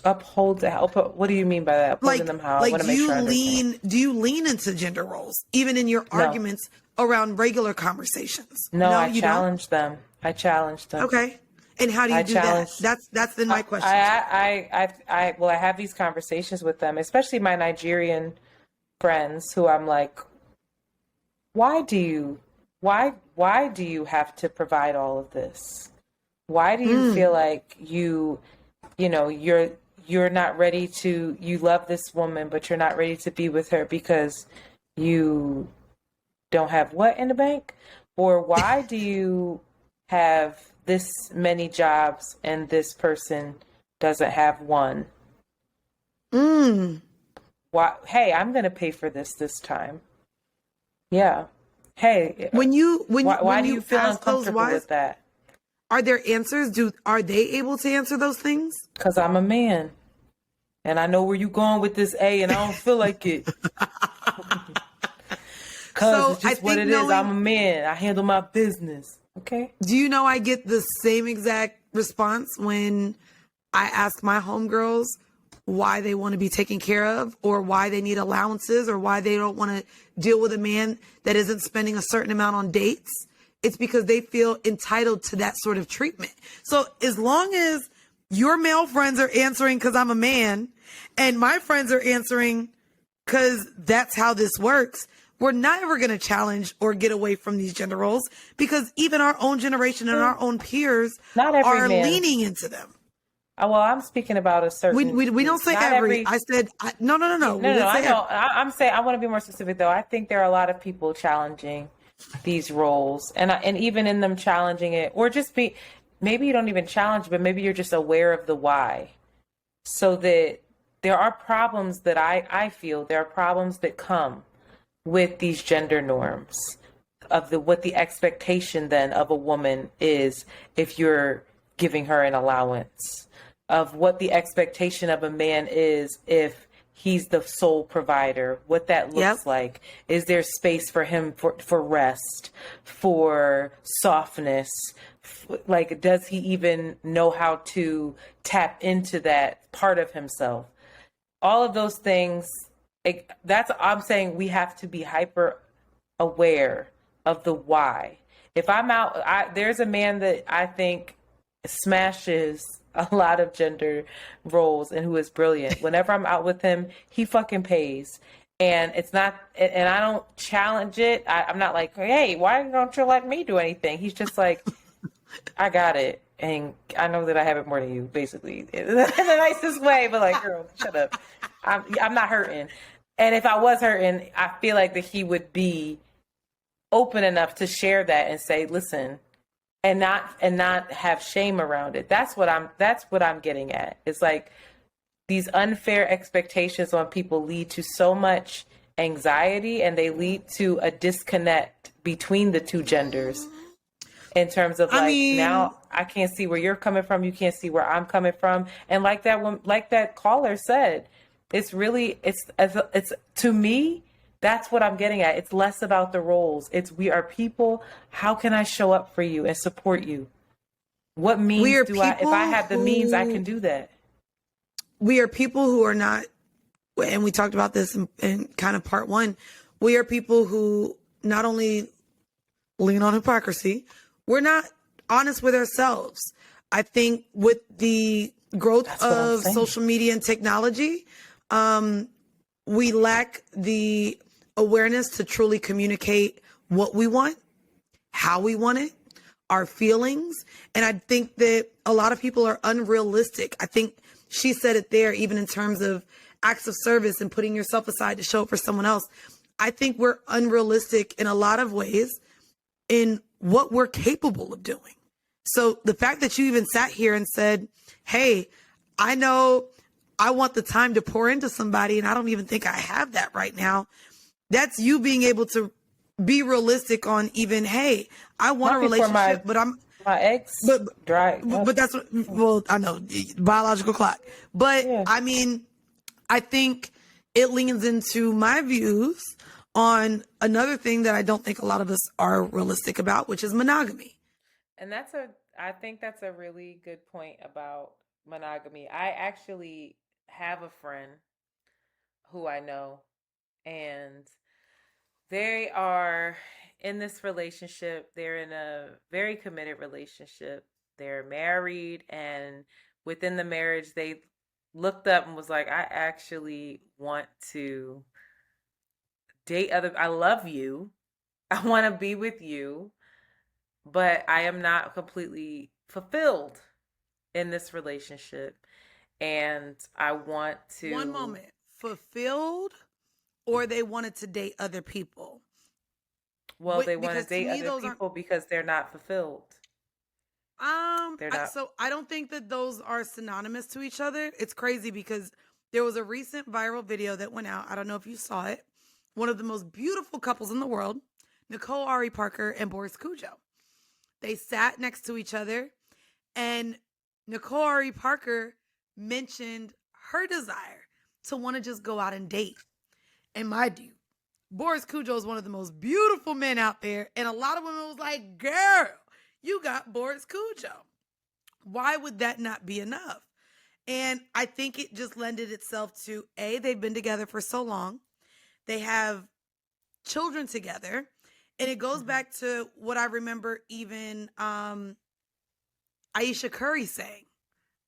What do you mean by that? Upholding them how? Like, do you lean into gender roles even in your arguments around regular conversations? No, I challenge them. Okay. And how do you do that? That's then my question. I have these conversations with them, especially my Nigerian friends, who I'm like, why do you have to provide all of this? Why do you feel like you're not ready to, you love this woman, but you're not ready to be with her because you don't have what in the bank? Or why do you have this many jobs and this person doesn't have one? Why? Hey, I'm going to pay for this time. Yeah. Hey, why do you feel uncomfortable with that? Are there answers? Are they able to answer those things? Because I'm a man. And I know where you're going with this A, and I don't feel like it. Because it's just what it is. I'm a man. I handle my business. Okay. Do you know I get the same exact response when I ask my homegirls why they want to be taken care of, or why they need allowances, or why they don't want to deal with a man that isn't spending a certain amount on dates? It's because they feel entitled to that sort of treatment. So as long as your male friends are answering because I'm a man, and my friends are answering because that's how this works, we're never going to challenge or get away from these gender roles, because even our own generation and our own peers are leaning into them. Well, I'm speaking about a certain. We don't say every. I said no. No. I know. I'm saying, I want to be more specific though. I think there are a lot of people challenging these roles, and even in them challenging it, or just maybe you don't even challenge, but maybe you're just aware of the why, so that there are problems that I feel there are problems that come with these gender norms of what the expectation then of a woman is if you're giving her an allowance, of what the expectation of a man is if he's the sole provider, what that looks like. Is there space for him for rest, for softness? Like, does he even know how to tap into that part of himself? All of those things, I'm saying we have to be hyper aware of the why. If I'm out, there's a man that I think smashes a lot of gender roles and who is brilliant. Whenever I'm out with him, he fucking pays. And it's not, and I don't challenge it. I'm not like, hey, why don't you let me do anything? He's just like, I got it. And I know that I have it more than you, basically, in the nicest way, but like, girl, shut up. I'm not hurting. And if I was hurting, I feel like that he would be open enough to share that and say, listen, and not have shame around it. That's what I'm getting at. It's like these unfair expectations on people lead to so much anxiety, and they lead to a disconnect between the two genders in terms of now I can't see where you're coming from. You can't see where I'm coming from. And like that caller said, it's to me, that's what I'm getting at. It's less about the roles. We are people. How can I show up for you and support you? What means if I have the means, I can do that. We are people who are not, and we talked about this in kind of part one. We are people who not only lean on hypocrisy, we're not honest with ourselves. I think with the growth That's what I'm of saying. social media and technology, we lack the awareness to truly communicate what we want, how we want it, our feelings. And I think that a lot of people are unrealistic. I think she said it there, even in terms of acts of service and putting yourself aside to show up for someone else. I think we're unrealistic in a lot of ways in what we're capable of doing. So the fact that you even sat here and said, hey, I know I want the time to pour into somebody and I don't even think I have that right now. That's you being able to be realistic on even, hey, I want Not a before relationship, but my ex dry. but that's what, well, I know, biological clock. But Yeah. I mean, I think it leans into my views on another thing that I don't think a lot of us are realistic about, which is monogamy. And I think that's a really good point about monogamy. I actually have a friend who I know, and they are in this relationship. They're in a very committed relationship. They're married, and within the marriage, they looked up and was like, I actually want to date I love you. I want to be with you, but I am not completely fulfilled in this relationship. And I want to. One moment. Fulfilled, or they wanted to date other people? Well, they want to Because to date me, other those aren't. people because they're not fulfilled. They're not. So I don't think that those are synonymous to each other. It's crazy because there was a recent viral video that went out. I don't know if you saw it. One of the most beautiful couples in the world, Nicole Ari Parker and Boris Cujo. They sat next to each other, and Nicole Ari Parker mentioned her desire to want to just go out and date. And mind you, Boris Cujo is one of the most beautiful men out there. And a lot of women was like, girl, you got Boris Cujo. Why would that not be enough? And I think it just lended itself to they've been together for so long. They have children together. And it goes back to what I remember even Aisha Curry saying,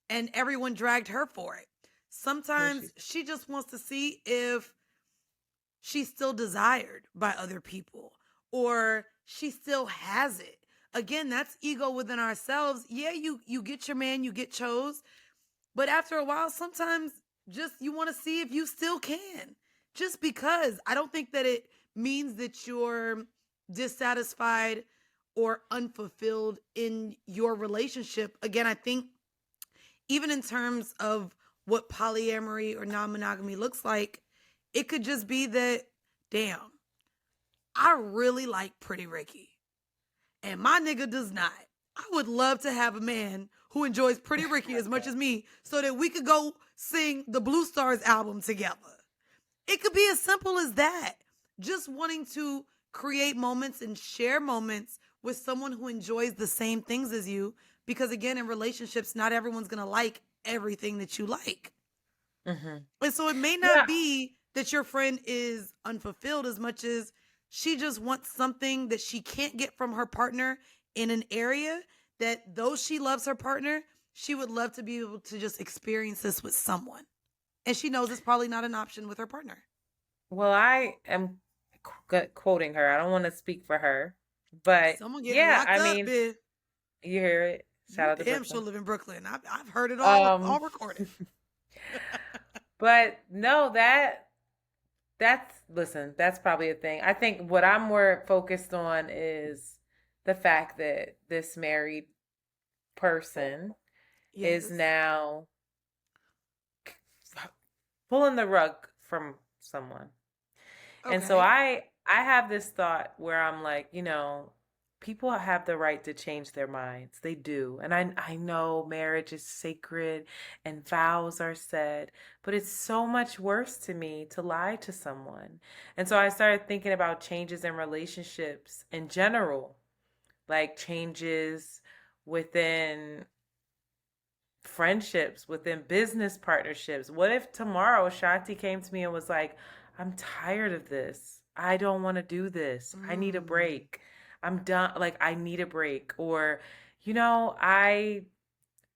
and everyone dragged her for it. Sometimes she just wants to see if she's still desired by other people or she still has it. Again, that's ego within ourselves. Yeah, you get your man, you get chose, but after a while, sometimes just you want to see if you still can. Just because I don't think that it means that you're dissatisfied or unfulfilled in your relationship. Again, I think even in terms of what polyamory or non-monogamy looks like, it could just be that, damn, I really like Pretty Ricky and my nigga does not. I would love to have a man who enjoys Pretty Ricky as much as me so that we could go sing the Blue Stars album together. It could be as simple as that. Just wanting to create moments and share moments with someone who enjoys the same things as you. Because again, in relationships, not everyone's going to like everything that you like. Mm-hmm. And so it may not be that your friend is unfulfilled as much as she just wants something that she can't get from her partner in an area that though she loves her partner, she would love to be able to just experience this with someone. And she knows it's probably not an option with her partner. Well, I am quoting her. I don't want to speak for her, but someone getting locked up, mean, bitch. You hear it. Shout out to damn Brooklyn. sure live in Brooklyn. I've heard it all recorded. But no, that's probably a thing. I think what I'm more focused on is the fact that this married person is now pulling the rug from someone. Okay. And so I have this thought where I'm like, people have the right to change their minds. They do. And I know marriage is sacred and vows are said, but it's so much worse to me to lie to someone. And so I started thinking about changes in relationships in general, like changes within friendships, within business partnerships. What if tomorrow Shanti came to me and was like, I'm tired of this. I don't want to do this. I need a break. I'm done. Like, I need a break. Or,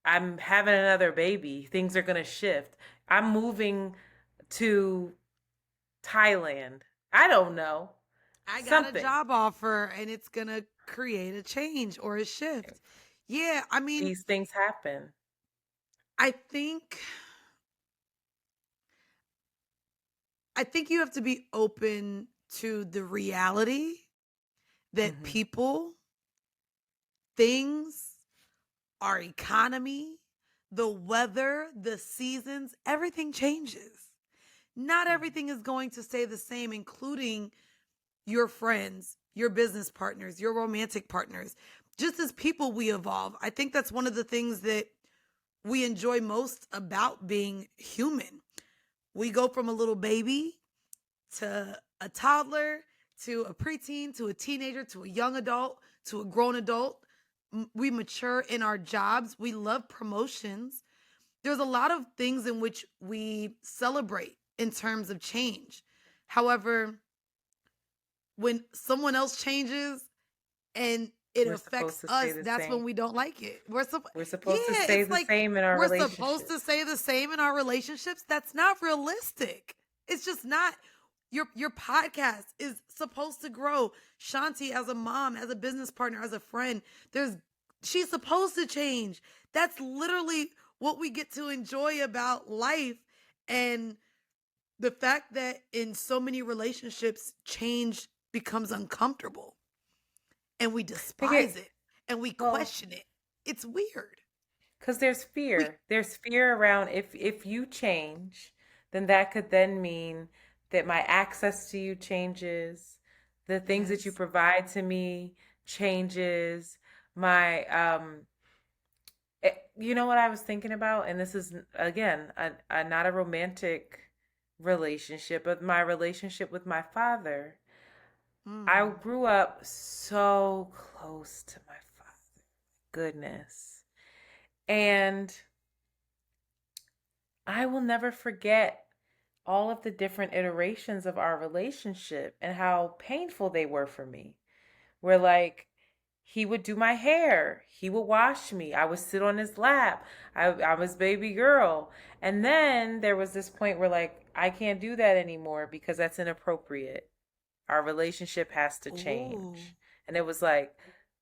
I'm having another baby. Things are going to shift. I'm moving to Thailand. I don't know. I got a Something. job offer and it's going to create a change or a shift. Yeah, I mean, These things happen. I think you have to be open to the reality that Hmm. people, things, our economy, the weather, the seasons, everything changes. Not everything is going to stay the same, including your friends, your business partners, your romantic partners. Just as people, we evolve. I think that's one of the things that we enjoy most about being human. We go from a little baby to a toddler to a preteen to a teenager to a young adult to a grown adult. We mature in our jobs. We love promotions. There's a lot of things in which we celebrate in terms of change. However, when someone else changes and it We're affects supposed to stay us, the that's when same. we don't like it. We're supposed to Yeah, stay it's the like same in our we're supposed to relationships. say the same in our relationships. That's not realistic. It's just not. Your podcast is supposed to grow. Shanti, as a mom, as a business partner, as a friend, there's she's supposed to change. That's literally what we get to enjoy about life. And the fact that in so many relationships, change becomes uncomfortable and we Think despise it, it and we well, question it. It's weird. because there's We fear. There's fear around if you change, then that could then mean that my access to you changes, the things that you yes. provide to me changes, my you know what I was thinking about, and this is again not a romantic relationship, but my relationship with my father. I Mm. grew up so close to my father. Goodness. And I will never forget all of the different iterations of our relationship and how painful they were for me. Where, like, he would do my hair, he would wash me, I would sit on his lap, I was baby girl. And then there was this point where, like, I can't do that anymore because that's inappropriate. Our relationship has to Ooh. change. And it was like,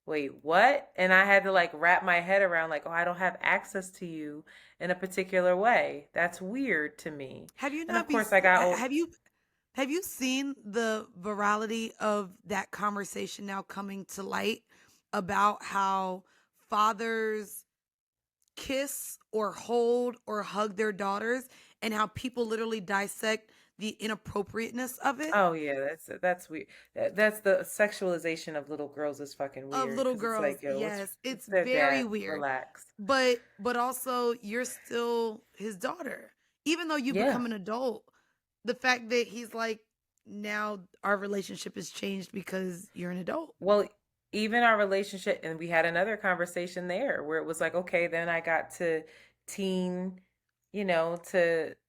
wait, what? And I had to like wrap my head around, like, oh, I don't have access to you in a particular way. That's weird to me. Have you And of not be course, I got old. have you seen the virality of that conversation now coming to light about how fathers kiss or hold or hug their daughters and how people literally dissect the inappropriateness of it? Oh yeah, that's weird. That's the sexualization of little girls is fucking Of weird little because it's girls. like, yo, Yes, it's it's their very dad. weird. Relax. But also you're still his daughter. Even though you Yeah. become an adult, the fact that he's like, now our relationship has changed because you're an adult. Well, even our relationship, and we had another conversation there where it was like, okay, then I got to teen,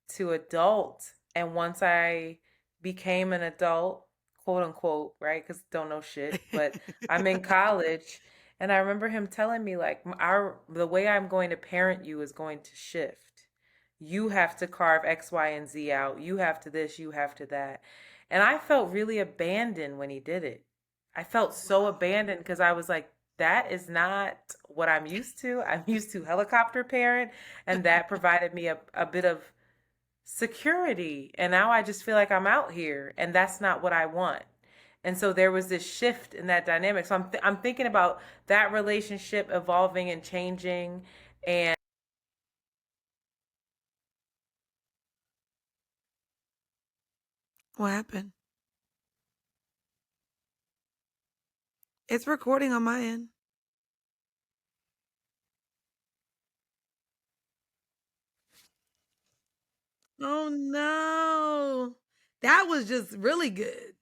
to adult, and once I became an adult, quote unquote, right? Because don't know shit, but I'm in college, and I remember him telling me like, the way I'm going to parent you is going to shift. You have to carve X, Y, and Z out. You have to this, you have to that. And I felt really abandoned when he did it. I felt so Wow. abandoned because I was like, that is not what I'm used to. I'm used to helicopter parent, and that provided me a bit of security. And now I just feel like I'm out here, and that's not what I want. And so there was this shift in that dynamic. So I'm thinking about that relationship evolving and changing. And What happened? It's recording on my end. Oh no. That was just really good.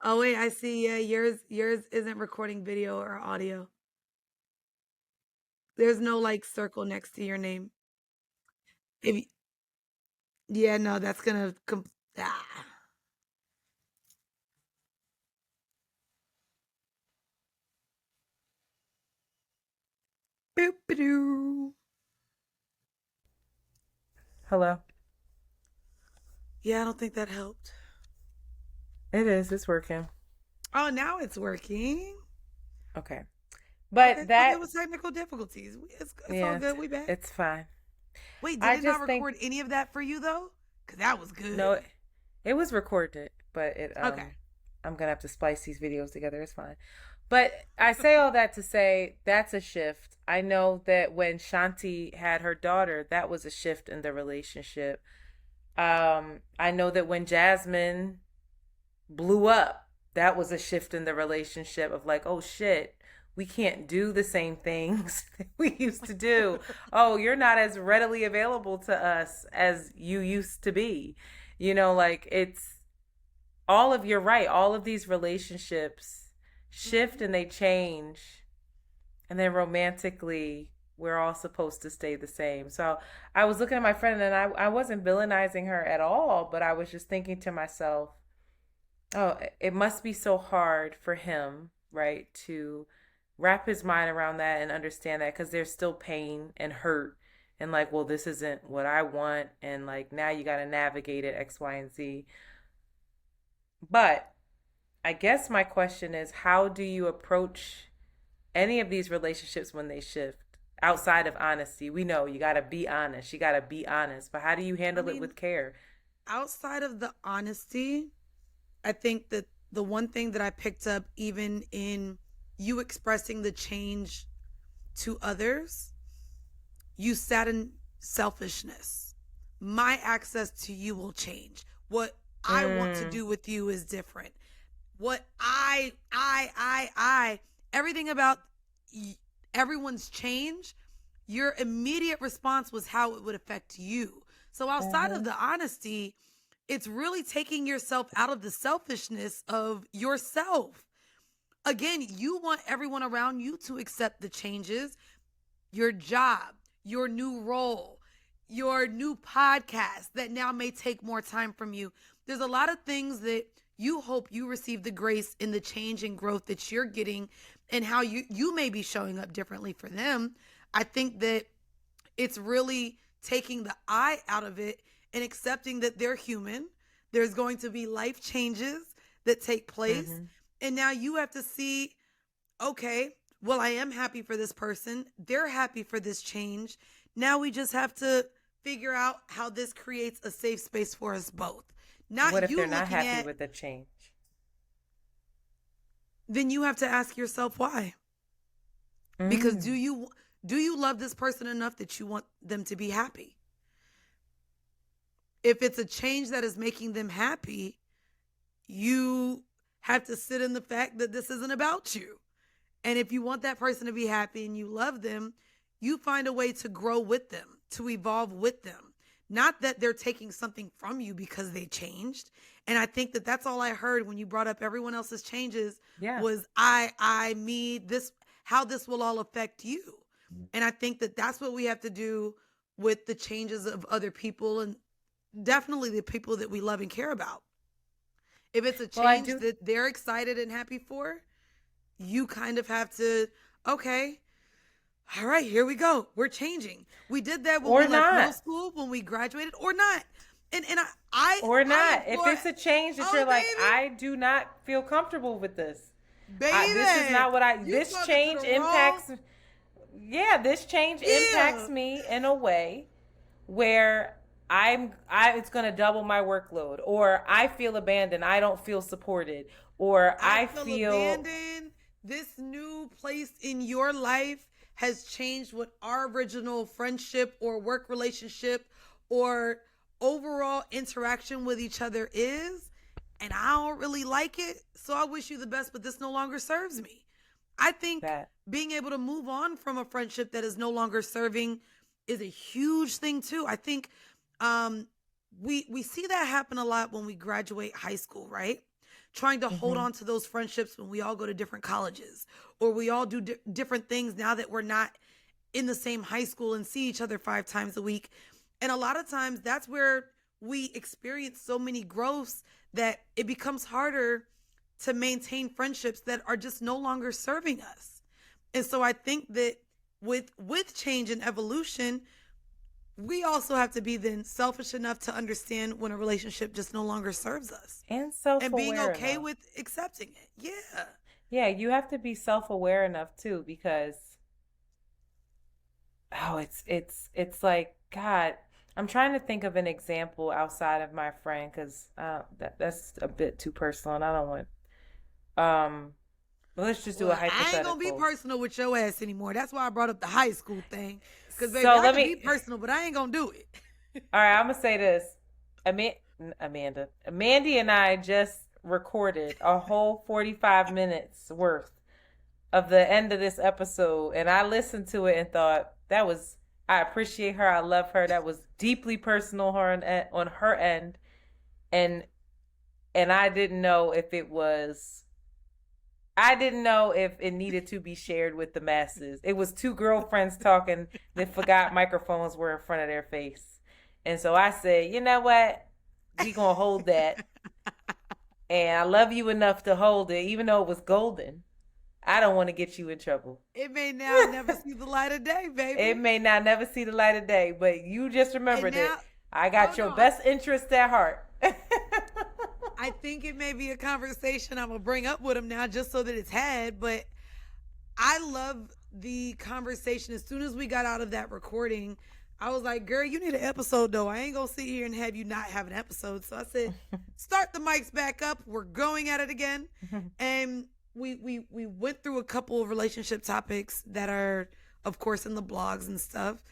Oh wait, I see. Yeah, yours isn't recording video or audio. There's no like circle next to your name. If y- yeah, no, that's gonna ah. Boop-a-doo. Hello? Yeah, I don't think that helped. It is. It's working. Oh, now it's working. Okay. But Okay, that, there was technical difficulties. It's all good. We back. it's fine. Wait, I did it not just think, record any of that for you though? Because that was good. no, it was recorded, but Okay. I'm gonna have to splice these videos together. It's fine. But I say all that to say that's a shift. I know that when Shanti had her daughter, that was a shift in the relationship. I know that when Jasmine blew up, that was a shift in the relationship of like, oh shit, we can't do the same things we used to do. Oh, you're not as readily available to us as you used to be. Like it's you're right. All of these relationships shift and they change. And then romantically, we're all supposed to stay the same. So I was looking at my friend and I wasn't villainizing her at all, but I was just thinking to myself, oh, it must be so hard for him, right, to wrap his mind around that and understand that because there's still pain and hurt and like, well, this isn't what I want. And like, now you got to navigate it, X, Y, and Z. But I guess my question is, how do you approach any of these relationships when they shift outside of honesty? We know you got to be honest. You got to be honest. But how do you handle it with care? Outside of the honesty, I think that the one thing that I picked up, even in you expressing the change to others, you sat in selfishness. My access to you will change. What I want to do with you is different. What everything about everyone's change, your immediate response was how it would affect you. So outside of the honesty, it's really taking yourself out of the selfishness of yourself. Again, you want everyone around you to accept the changes, your job, your new role, your new podcast that now may take more time from you. There's a lot of things that you hope you receive the grace in the change and growth that you're getting and how you may be showing up differently for them. I think that it's really taking the I out of it and accepting that they're human. There's going to be life changes that take place. And now you have to see, okay, well, I am happy for this person. They're happy for this change. Now we just have to figure out how this creates a safe space for us both. Not what if you they're not happy at, with the change? Then you have to ask yourself why. Because do you love this person enough that you want them to be happy? If it's a change that is making them happy, you have to sit in the fact that this isn't about you. And if you want that person to be happy and you love them, you find a way to grow with them, to evolve with them. Not that they're taking something from you because they changed. And I think that that's all I heard when you brought up everyone else's changes was I, me, this, how this will all affect you. And I think that that's what we have to do with the changes of other people and definitely the people that we love and care about. If it's a change that they're excited and happy for, you kind of have to, okay, all right, here we go. We're changing. We did that when we left middle school, when we graduated, or not. And I or not. If it's a change that you're like, I do not feel comfortable with this. Baby, this is not what this change impacts. This change impacts me in a way where it's going to double my workload, or I feel abandoned. I don't feel supported, or I feel abandoned. This new place in your life has changed what our original friendship or work relationship or overall interaction with each other is. And I don't really like it. So I wish you the best, but this no longer serves me. I think being able to move on from a friendship that is no longer serving is a huge thing too. I think we see that happen a lot when we graduate high school, right? Trying to hold on to those friendships when we all go to different colleges or we all do different things now that we're not in the same high school and see each other 5 times a week. And a lot of times that's where we experience so many growths that it becomes harder to maintain friendships that are just no longer serving us. And so I think that with change and evolution, we also have to be then selfish enough to understand when a relationship just no longer serves us. And self-aware and being okay enough. with accepting it. Yeah. Yeah, you have to be self-aware enough too, because it's like, God, I'm trying to think of an example outside of my friend, because that's a bit too personal, and I don't want. But let's just do a Well, I ain't gonna be hypothetical. personal with your ass anymore. That's why I brought up the high school thing. Because, baby, So I let can be me. personal, but I ain't gonna do it. All right, I'm gonna say this. Mandy and I just recorded a whole 45 minutes worth of the end of this episode, and I listened to it and thought that was. I appreciate her. I love her. That was deeply personal on her end, and I didn't know if it was. I didn't know if it needed to be shared with the masses. It was two girlfriends talking that forgot microphones were in front of their face. And so I said, you know what? We gonna hold that. And I love you enough to hold it, even though it was golden. I don't want to get you in trouble. It may now never see the light of day, baby. It may not never see the light of day, but you just remember that I got your no, best interest at heart. I think it may be a conversation I'm gonna bring up with him now, just so that it's had. But I love the conversation. As soon as we got out of that recording, I was like, "Girl, you need an episode, though. I ain't gonna sit here and have you not have an episode." So I said, "Start the mics back up. We're going at it again." And we went through a couple of relationship topics that are, of course, in the blogs and stuff.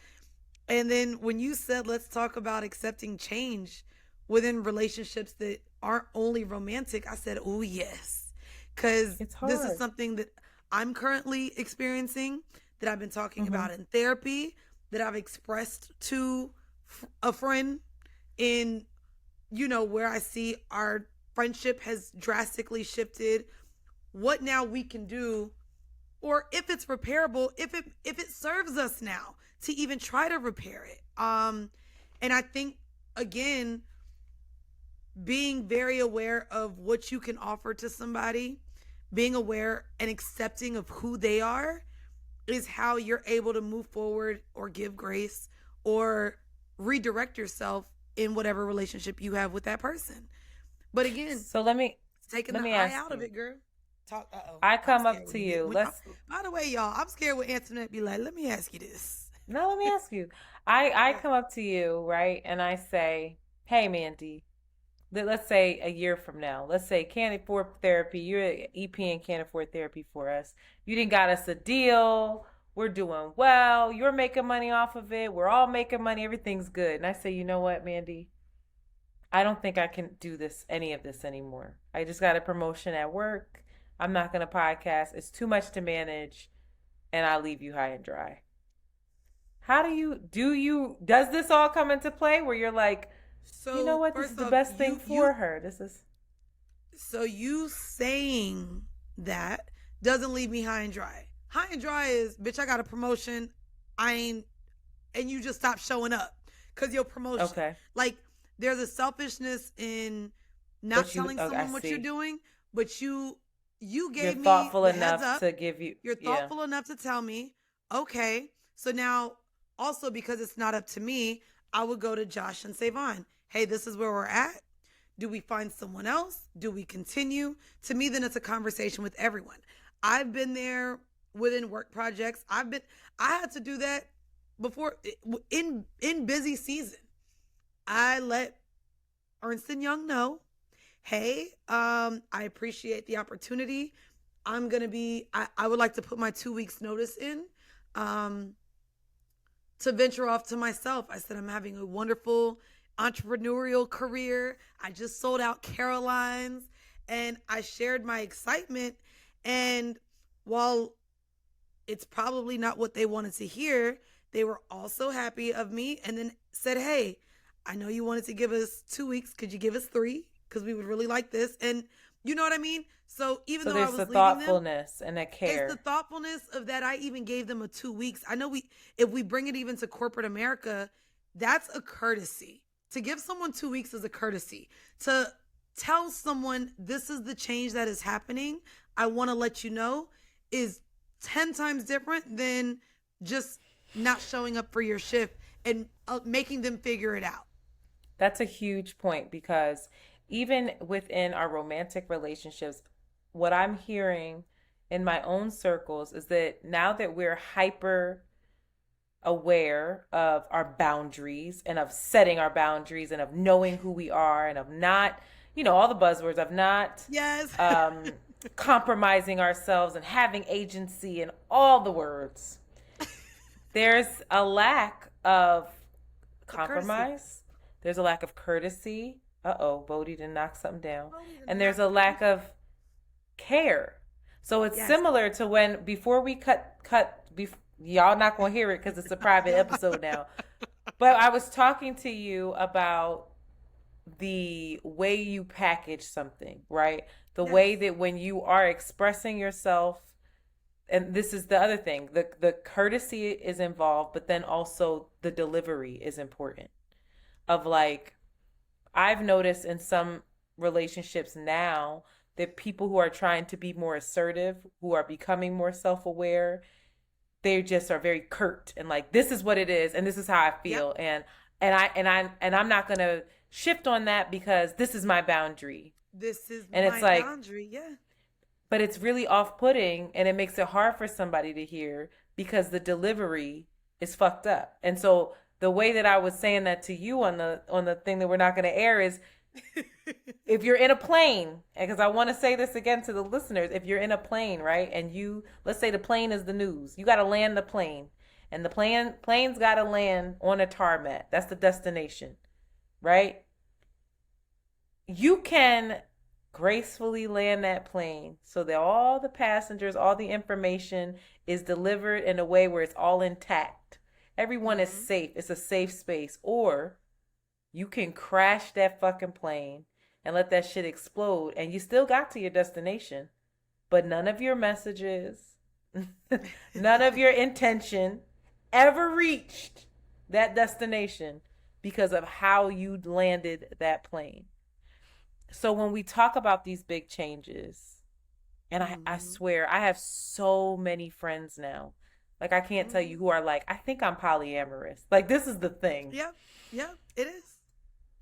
And then when you said, "Let's talk about accepting change within relationships that aren't only romantic," I said, "Oh, yes." Because this is something that I'm currently experiencing, that I've been talking about in therapy, that I've expressed to a friend in, where I see our friendship has drastically shifted, what now we can do, or if it's repairable, if it serves us now to even try to repair it. And I think, again, being very aware of what you can offer to somebody, being aware and accepting of who they are, is how you're able to move forward or give grace or redirect yourself in whatever relationship you have with that person. But again, so let me taking the eye out of it, girl. Talk. I come up to you. By the way, y'all, I'm scared when Antoinette be like, "Let me ask you this." No, let me ask you. I come up to you, right, and I say, "Hey, Mandii, let's say a year from now, let's say can't afford therapy. You're an EP and can't afford therapy for us. You didn't got us a deal. We're doing well. You're making money off of it. We're all making money. Everything's good." And I say, you know what, Mandii? I don't think I can do any of this anymore. I just got a promotion at work. I'm not going to podcast. It's too much to manage. And I leave you high and dry. How does this all come into play where you're like, you know what, this is the best thing for her? So you saying that doesn't leave me high and dry. High and dry is, bitch, I got a promotion. And you just stop showing up because your promotion. Okay. Like, there's a selfishness in not telling someone what you're doing, but you gave me thoughtful enough up to give you. You're thoughtful enough to tell me, okay. So now, also because it's not up to me, I would go to Josh and Savon. Hey, this is where we're at. Do we find someone else? Do we continue? To me, then it's a conversation with everyone. I've been there within work projects. I had to do that before in busy season. I let Ernst & Young know, hey, I appreciate the opportunity. I would like to put my 2 weeks notice in to venture off to myself. I said, I'm having a wonderful entrepreneurial career. I just sold out Caroline's, and I shared my excitement. And while it's probably not what they wanted to hear, they were also happy of me, and then said, hey, I know you wanted to give us 2 weeks. Could you give us 3? Because we would really like this. And you know what I mean? So even though I was leaving them, there's the thoughtfulness and the care. It's the thoughtfulness of that. I even gave them a 2 weeks. I know if we bring it even to corporate America, that's a courtesy. To give someone 2 weeks is a courtesy. To tell someone this is the change that is happening, I want to let you know, is 10 times different than just not showing up for your shift and making them figure it out. That's a huge point, because even within our romantic relationships, what I'm hearing in my own circles is that now that we're hyper aware of our boundaries and of setting our boundaries and of knowing who we are and of not, all the buzzwords of not Yes. compromising ourselves and having agency and all the words, there's a lack of compromise. There's a lack of courtesy. Bodie didn't knock something down. And there's a lack of care. So it's similar to when, before we cut, y'all not going to hear it because it's a private episode now. But I was talking to you about the way you package something, right? The way that when you are expressing yourself, and this is the other thing, the courtesy is involved, but then also the delivery is important. Of like, I've noticed in some relationships now that people who are trying to be more assertive, who are becoming more self-aware, they just are very curt and like, this is what it is and this is how I feel. And I'm not going to shift on that because this is my boundary. This is and my it's like, boundary, But it's really off-putting, and it makes it hard for somebody to hear because the delivery is fucked up. And so the way that I was saying that to you on the thing that we're not going to air is, if you're in a plane, because I want to say this again to the listeners, if you're in a plane, right, and let's say the plane is the news, you got to land the plane, and the plane's got to land on a tarmac. That's the destination, right? You can gracefully land that plane so that all the passengers, all the information is delivered in a way where it's all intact. Everyone is safe. It's a safe space. Or you can crash that fucking plane and let that shit explode, and you still got to your destination, but none of your messages, none of your intention ever reached that destination because of how you landed that plane. So when we talk about these big changes, and I swear, I have so many friends now. Like, I can't tell you who are like, I think I'm polyamorous. Like, this is the thing. Yeah, it is.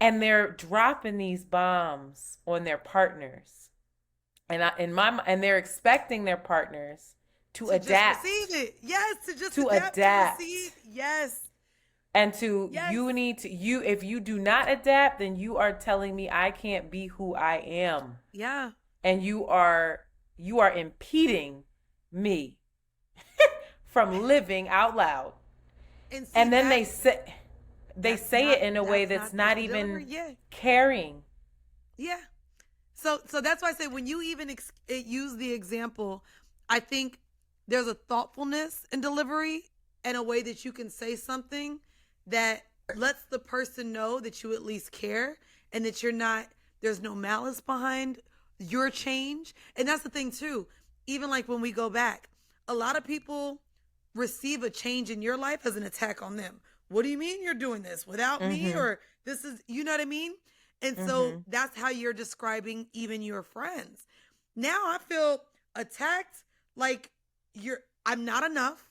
And they're dropping these bombs on their partners. And they're expecting their partners to adapt. Just receive it. Yes, to adapt. To receive. Yes. And if you do not adapt, then you are telling me I can't be who I am. Yeah. And you are impeding me from living out loud. And then they say it in a way that's not even caring. Yeah. So that's why I say, when you even use the example, I think there's a thoughtfulness in delivery and a way that you can say something that lets the person know that you at least care and that there's no malice behind your change. And that's the thing too. Even like when we go back, a lot of people receive a change in your life as an attack on them. What do you mean you're doing this without me? Or this is, you know what I mean? And so that's how you're describing even your friends. Now I feel attacked, like I'm not enough,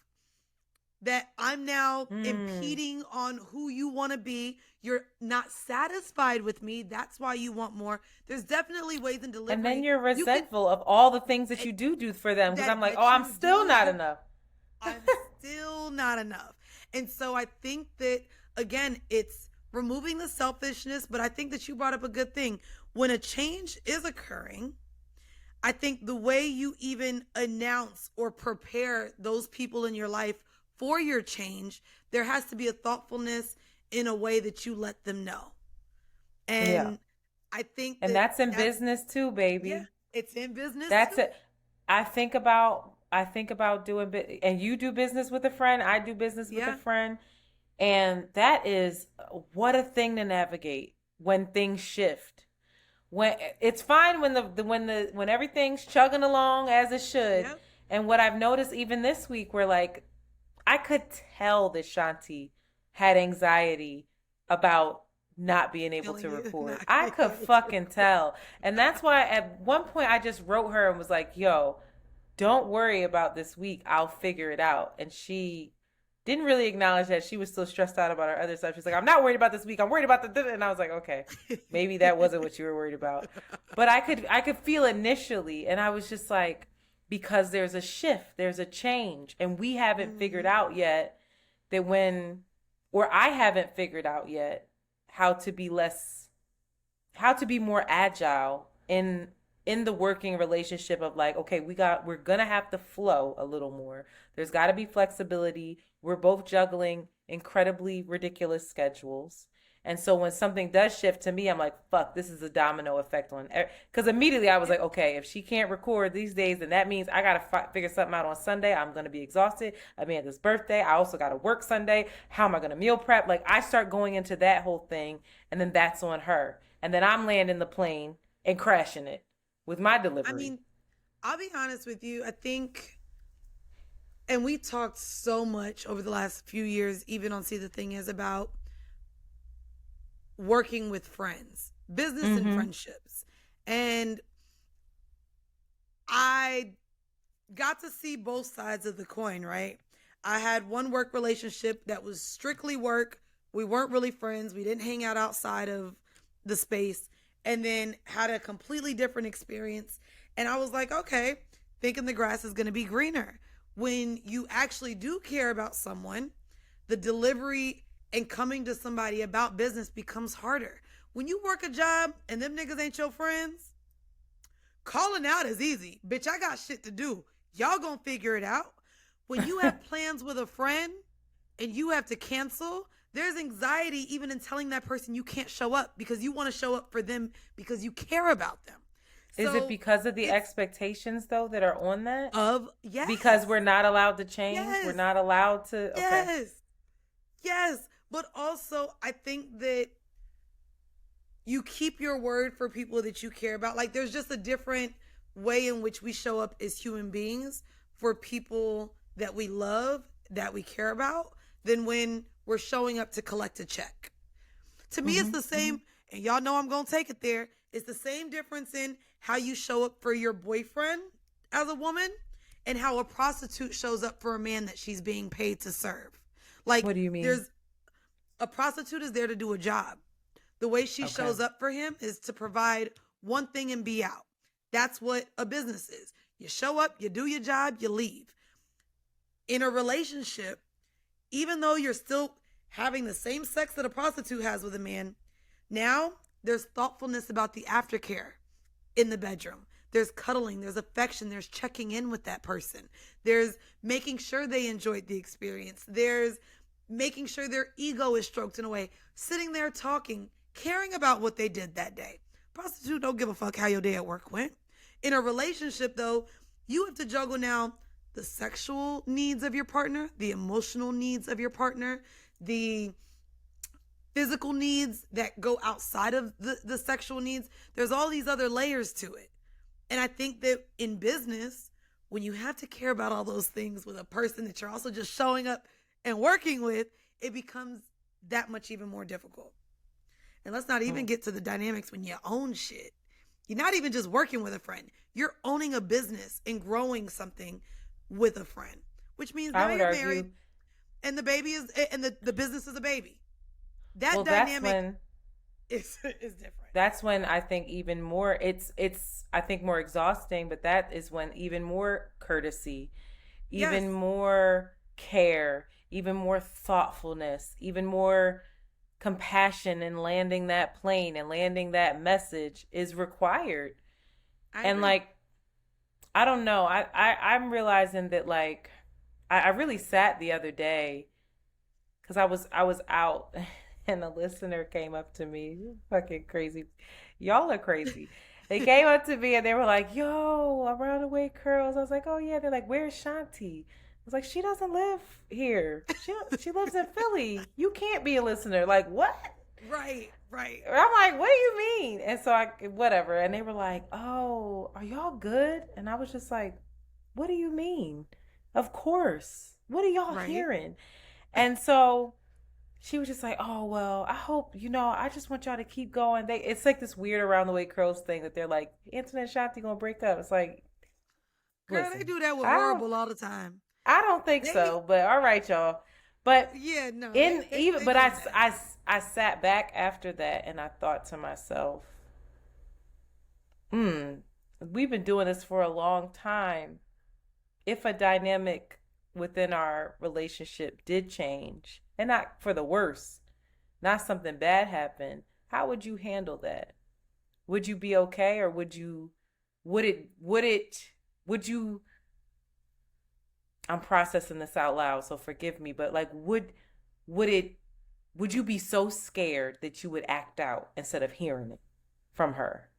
that I'm now impeding on who you want to be. You're not satisfied with me. That's why you want more. There's definitely ways in delivery. And then you're resentful of all the things that you do for them. Because I'm like, I'm still not enough. I'm still not enough. And so I think that, again, it's removing the selfishness, but I think that you brought up a good thing. When a change is occurring, I think the way you even announce or prepare those people in your life for your change, there has to be a thoughtfulness in a way that you let them know. And I think that's in business too, baby. Yeah, it's in business. That's too. it. I think about doing, and you do business with a friend. I do business with a friend. And that is, what a thing to navigate when things shift. When it's fine when everything's chugging along as it should. Yep. And what I've noticed even this week, where like, I could tell that Shanti had anxiety about not being able to record. I could fucking tell. And that's why at one point I just wrote her and was like, yo, don't worry about this week. I'll figure it out. And she didn't really acknowledge that she was still stressed out about her other stuff. She's like, I'm not worried about this week. I'm worried about the, and I was like, okay, maybe that wasn't what you were worried about. But I could feel initially, and I was just like, because there's a shift, there's a change, and we haven't figured out yet that or I haven't figured out yet how to be more agile in the working relationship of like, okay, we're gonna have to flow a little more. There's got to be flexibility. We're both juggling incredibly ridiculous schedules. And so when something does shift to me, I'm like, fuck, this is a domino effect on, because immediately I was like, okay, if she can't record these days, then that means I got to figure something out on Sunday. I'm going to be exhausted. I mean, this birthday, I also got to work Sunday. How am I going to meal prep? Like, I start going into that whole thing, and then that's on her. And then I'm landing the plane and crashing it with my delivery. I mean, I'll be honest with you. I think, and we talked so much over the last few years, even on See the Thing Is, about working with friends, business and friendships. And I got to see both sides of the coin, right? I had one work relationship that was strictly work. We weren't really friends. We didn't hang out outside of the space. And then had a completely different experience. And I was like, okay, thinking the grass is going to be greener. When you actually do care about someone, the delivery and coming to somebody about business becomes harder. When you work a job and them niggas ain't your friends, calling out is easy. Bitch, I got shit to do. Y'all gonna figure it out. When you have plans with a friend and you have to cancel, there's anxiety even in telling that person you can't show up because you want to show up for them because you care about them. Is it because of the expectations, though, that are on that? Yes. Because we're not allowed to change? Yes. We're not allowed to? Okay. Yes. Yes. But also, I think that you keep your word for people that you care about. Like, there's just a different way in which we show up as human beings for people that we love, that we care about, than when we're showing up to collect a check. To me, it's the same, and y'all know I'm going to take it there. It's the same difference in how you show up for your boyfriend as a woman and how a prostitute shows up for a man that she's being paid to serve. Like, what do you mean? A prostitute is there to do a job. The way she shows up for him is to provide one thing and be out. That's what a business is. You show up, you do your job, you leave. In a relationship, even though you're still having the same sex that a prostitute has with a man, now there's thoughtfulness about the aftercare in the bedroom. There's cuddling, there's affection, there's checking in with that person. There's making sure they enjoyed the experience. There's making sure their ego is stroked in a way, sitting there talking, caring about what they did that day. Prostitute don't give a fuck how your day at work went. In a relationship, though, you have to juggle now the sexual needs of your partner, the emotional needs of your partner, the physical needs that go outside of the sexual needs. There's all these other layers to it. And I think that in business, when you have to care about all those things with a person that you're also just showing up and working with, it becomes that much even more difficult. And let's not even get to the dynamics when you own shit. You're not even just working with a friend. You're owning a business and growing something with a friend, which means now you're married and the baby is, and the business is a baby. That dynamic is different. That's when I think even more, it's I think more exhausting, but that is when even more courtesy, even more care, even more thoughtfulness, even more compassion in landing that plane and landing that message is required. And like, I don't know, I'm realizing that like, I really sat the other day because I was out and a listener came up to me, fucking crazy. Y'all are crazy. They came up to me and they were like, yo, Around the Way Curls. I was like, oh yeah. They're like, where's Shanti? I was like, she doesn't live here. She lives in Philly. You can't be a listener. Like, what? Right. I'm like, what do you mean? And so whatever. And they were like, oh, are y'all good? And I was just like, what do you mean? Of course. What are y'all hearing? And so she was just like, oh, well, I hope, I just want y'all to keep going. It's like this weird Around the Way Curls thing that they're like, Antoinette and Shanti gonna break up. It's like, girl, they do that with Horrible all the time. I don't think so, but all right, y'all. But yeah, no. I sat back after that and I thought to myself, we've been doing this for a long time. If a dynamic within our relationship did change, and not for the worse, not something bad happened, how would you handle that? Would you be okay, or would you would you I'm processing this out loud, so forgive me, but like would it would you be so scared that you would act out instead of hearing it from her?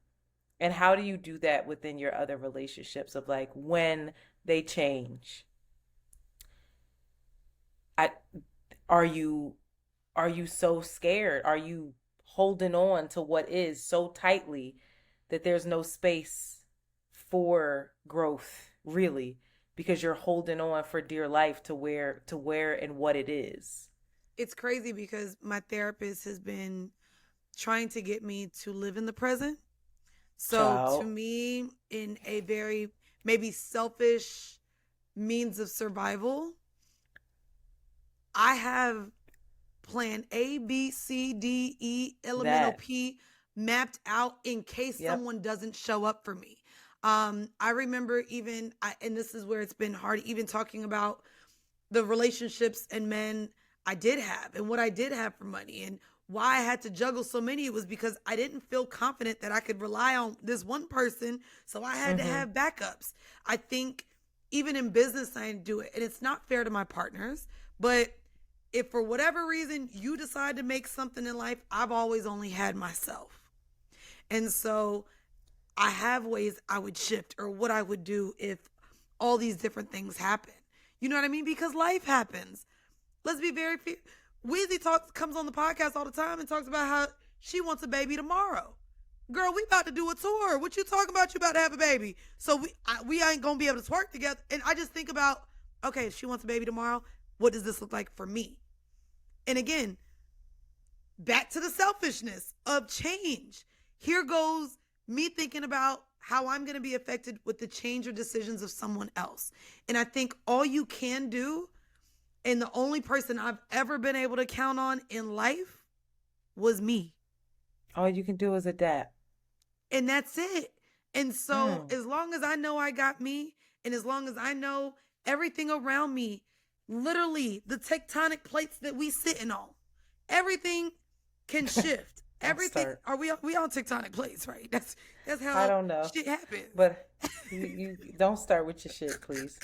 And how do you do that within your other relationships of like when they change? I are you are you so scared? Are you holding on to what is so tightly that there's no space for growth, really, because you're holding on for dear life to where and what it is? It's crazy because my therapist has been trying to get me to live in the present. So to Child. me, in a very maybe selfish means of survival, I have plan A, B, C, D, E, elemental That. P mapped out in case Yep. someone doesn't show up for me. I remember and this is where it's been hard, even talking about the relationships and men I did have and what I did have for money and why I had to juggle so many. It was because I didn't feel confident that I could rely on this one person. So I had to Mm-hmm. have backups. I think even in business, I do it. And it's not fair to my partners. But if for whatever reason you decide to make something in life, I've always only had myself. And so I have ways I would shift or what I would do if all these different things happen. You know what I mean? Because life happens. Let's be very fair. Weezy comes on the podcast all the time and talks about how she wants a baby tomorrow. Girl, we about to do a tour. What you talking about? You about to have a baby. So we ain't going to be able to twerk together. And I just think about, okay, if she wants a baby tomorrow, what does this look like for me? And again, back to the selfishness of change. Here goes me thinking about how I'm going to be affected with the change or decisions of someone else. And I think all you can do, and the only person I've ever been able to count on in life was me. All you can do is adapt. And that's it. And so as long as I know I got me, and as long as I know everything around me, literally the tectonic plates that we sitting on, everything can shift. Everything. Are we on tectonic plates, right? That's how I don't know. shit happens. But you don't start with your shit, please.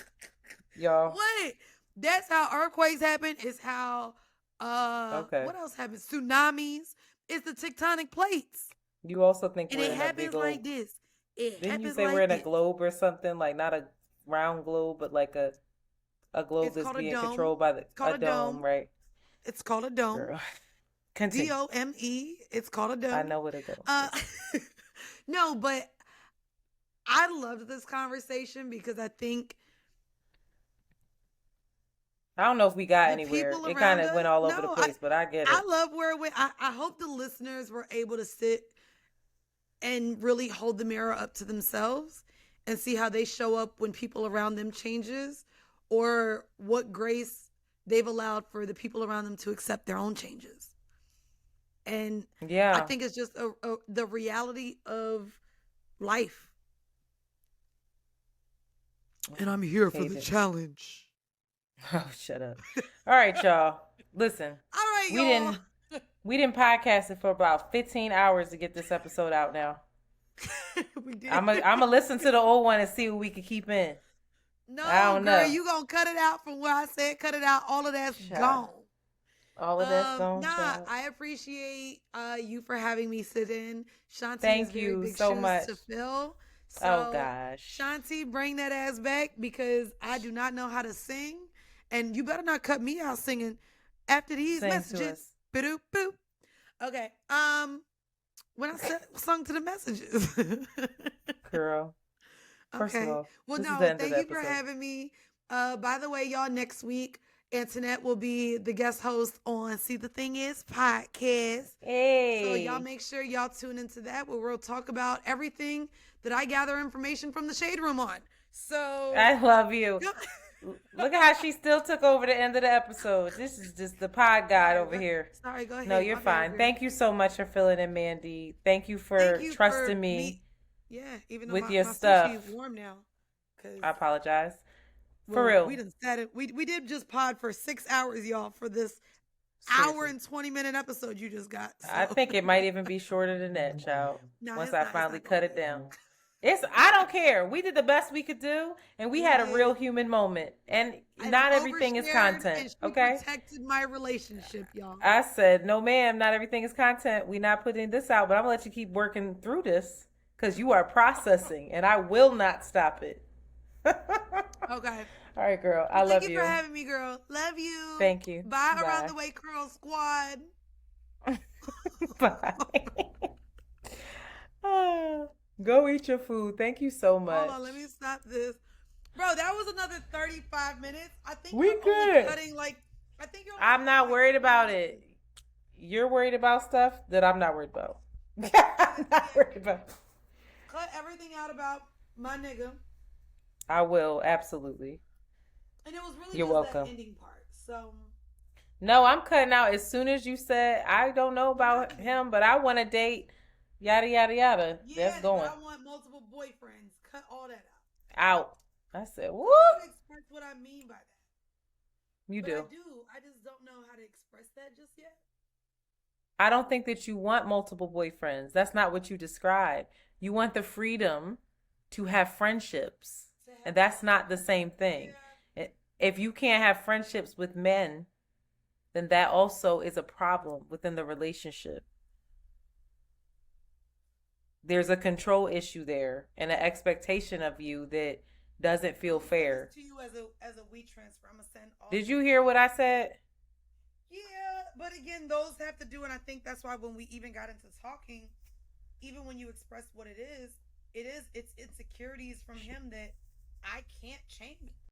Y'all. What? That's how earthquakes happen. It's how Okay. what else happens? Tsunamis. It's the tectonic plates. You also think And we're it in a happens big old, like this. didn't you say we're in a globe or something? Like not a round globe, but like a globe It's that's called a being dome. controlled by It's called a a dome, dome. right? It's called a dome. Girl. Continue. Dome. It's called a dome. I know what a dome is. No, but I loved this conversation because I think I don't know if we got the anywhere. people It around kind of went all over the no, place, but I get it. I love where it went. I hope the listeners were able to sit and really hold the mirror up to themselves and see how they show up when people around them changes, or what grace they've allowed for the people around them to accept their own changes. And Yeah. I think it's just the reality of life. And I'm here for the challenge. Oh, shut up. All right, y'all. Listen. All right, we y'all. we didn't podcast it for about 15 hours to get this episode out now. We did. I'm gonna listen to the old one and see what we can keep in. No, I don't girl, know. you gonna cut it out from where I said cut it out. All of that's gone. All of that's gone. Nah, I appreciate you for having me sit in. Shanti, Thank you big so shoes much. to fill. So, Oh gosh. Shanti, bring that ass back because I do not know how to sing, and you better not cut me out singing after these Sing to messages. us. Boop boop. Okay. When I sung to the messages. Girl. First of all, Well, this is no, the end of thank the you for episode. having me. By the way, y'all, next week, Antoinette will be the guest host on See the Thing Is podcast. Hey. So y'all make sure y'all tune into that, where we'll talk about everything that I gather information from the Shade Room on. So I love you. Look at how she still took over the end of the episode. This is just the pod guide over here. Sorry, go ahead. No, you're fine. Thank you so much for filling in, Mandii. Thank you for trusting me. Yeah, even though with my your stuff. Sushi is warm now. I apologize. For real. We done said it. We did just pod for 6 hours, y'all, for this hour and 20-minute episode you just got. So. I think it might even be shorter than that, child. Once I finally cut it down. I don't care. We did the best we could do, and we had a real human moment. And not everything is content. And okay? Protected my relationship, y'all. I said, no, ma'am, not everything is content. We're not putting this out, but I'm gonna let you keep working through this because you are processing, and I will not stop it. Okay. All right, girl. I love you. Thank you for having me, girl. Love you. Thank you. Bye. Around the Way Curl Squad. Bye. Go eat your food. Thank you so much. Hold on, let me stop this. Bro, that was another 35 minutes. I think we good. Cutting I'm not worried about it. You're worried about stuff that I'm not worried about. I'm not worried about. Cut everything out about my nigga. I will, absolutely. And it was really You're just welcome. that ending part. So no, I'm cutting out as soon as you said I don't know about him, but I want to date. Yada yada yada. Yeah, that's going. I want multiple boyfriends. Cut all that out. I said, whoop. I express what I mean by that. You but do. I do. I just don't know how to express that just yet. I don't think that you want multiple boyfriends. That's not what you described. You want the freedom to have friendships. And that's not the same thing. Yeah. If you can't have friendships with men, then that also is a problem within the relationship. There's a control issue there and an expectation of you that doesn't feel fair. To you as a we transfer, I'm gonna send all. Did you hear what I said? Yeah, but again, those have to do, and I think that's why when we even got into talking, even when you express what it's insecurities from him that I can't change.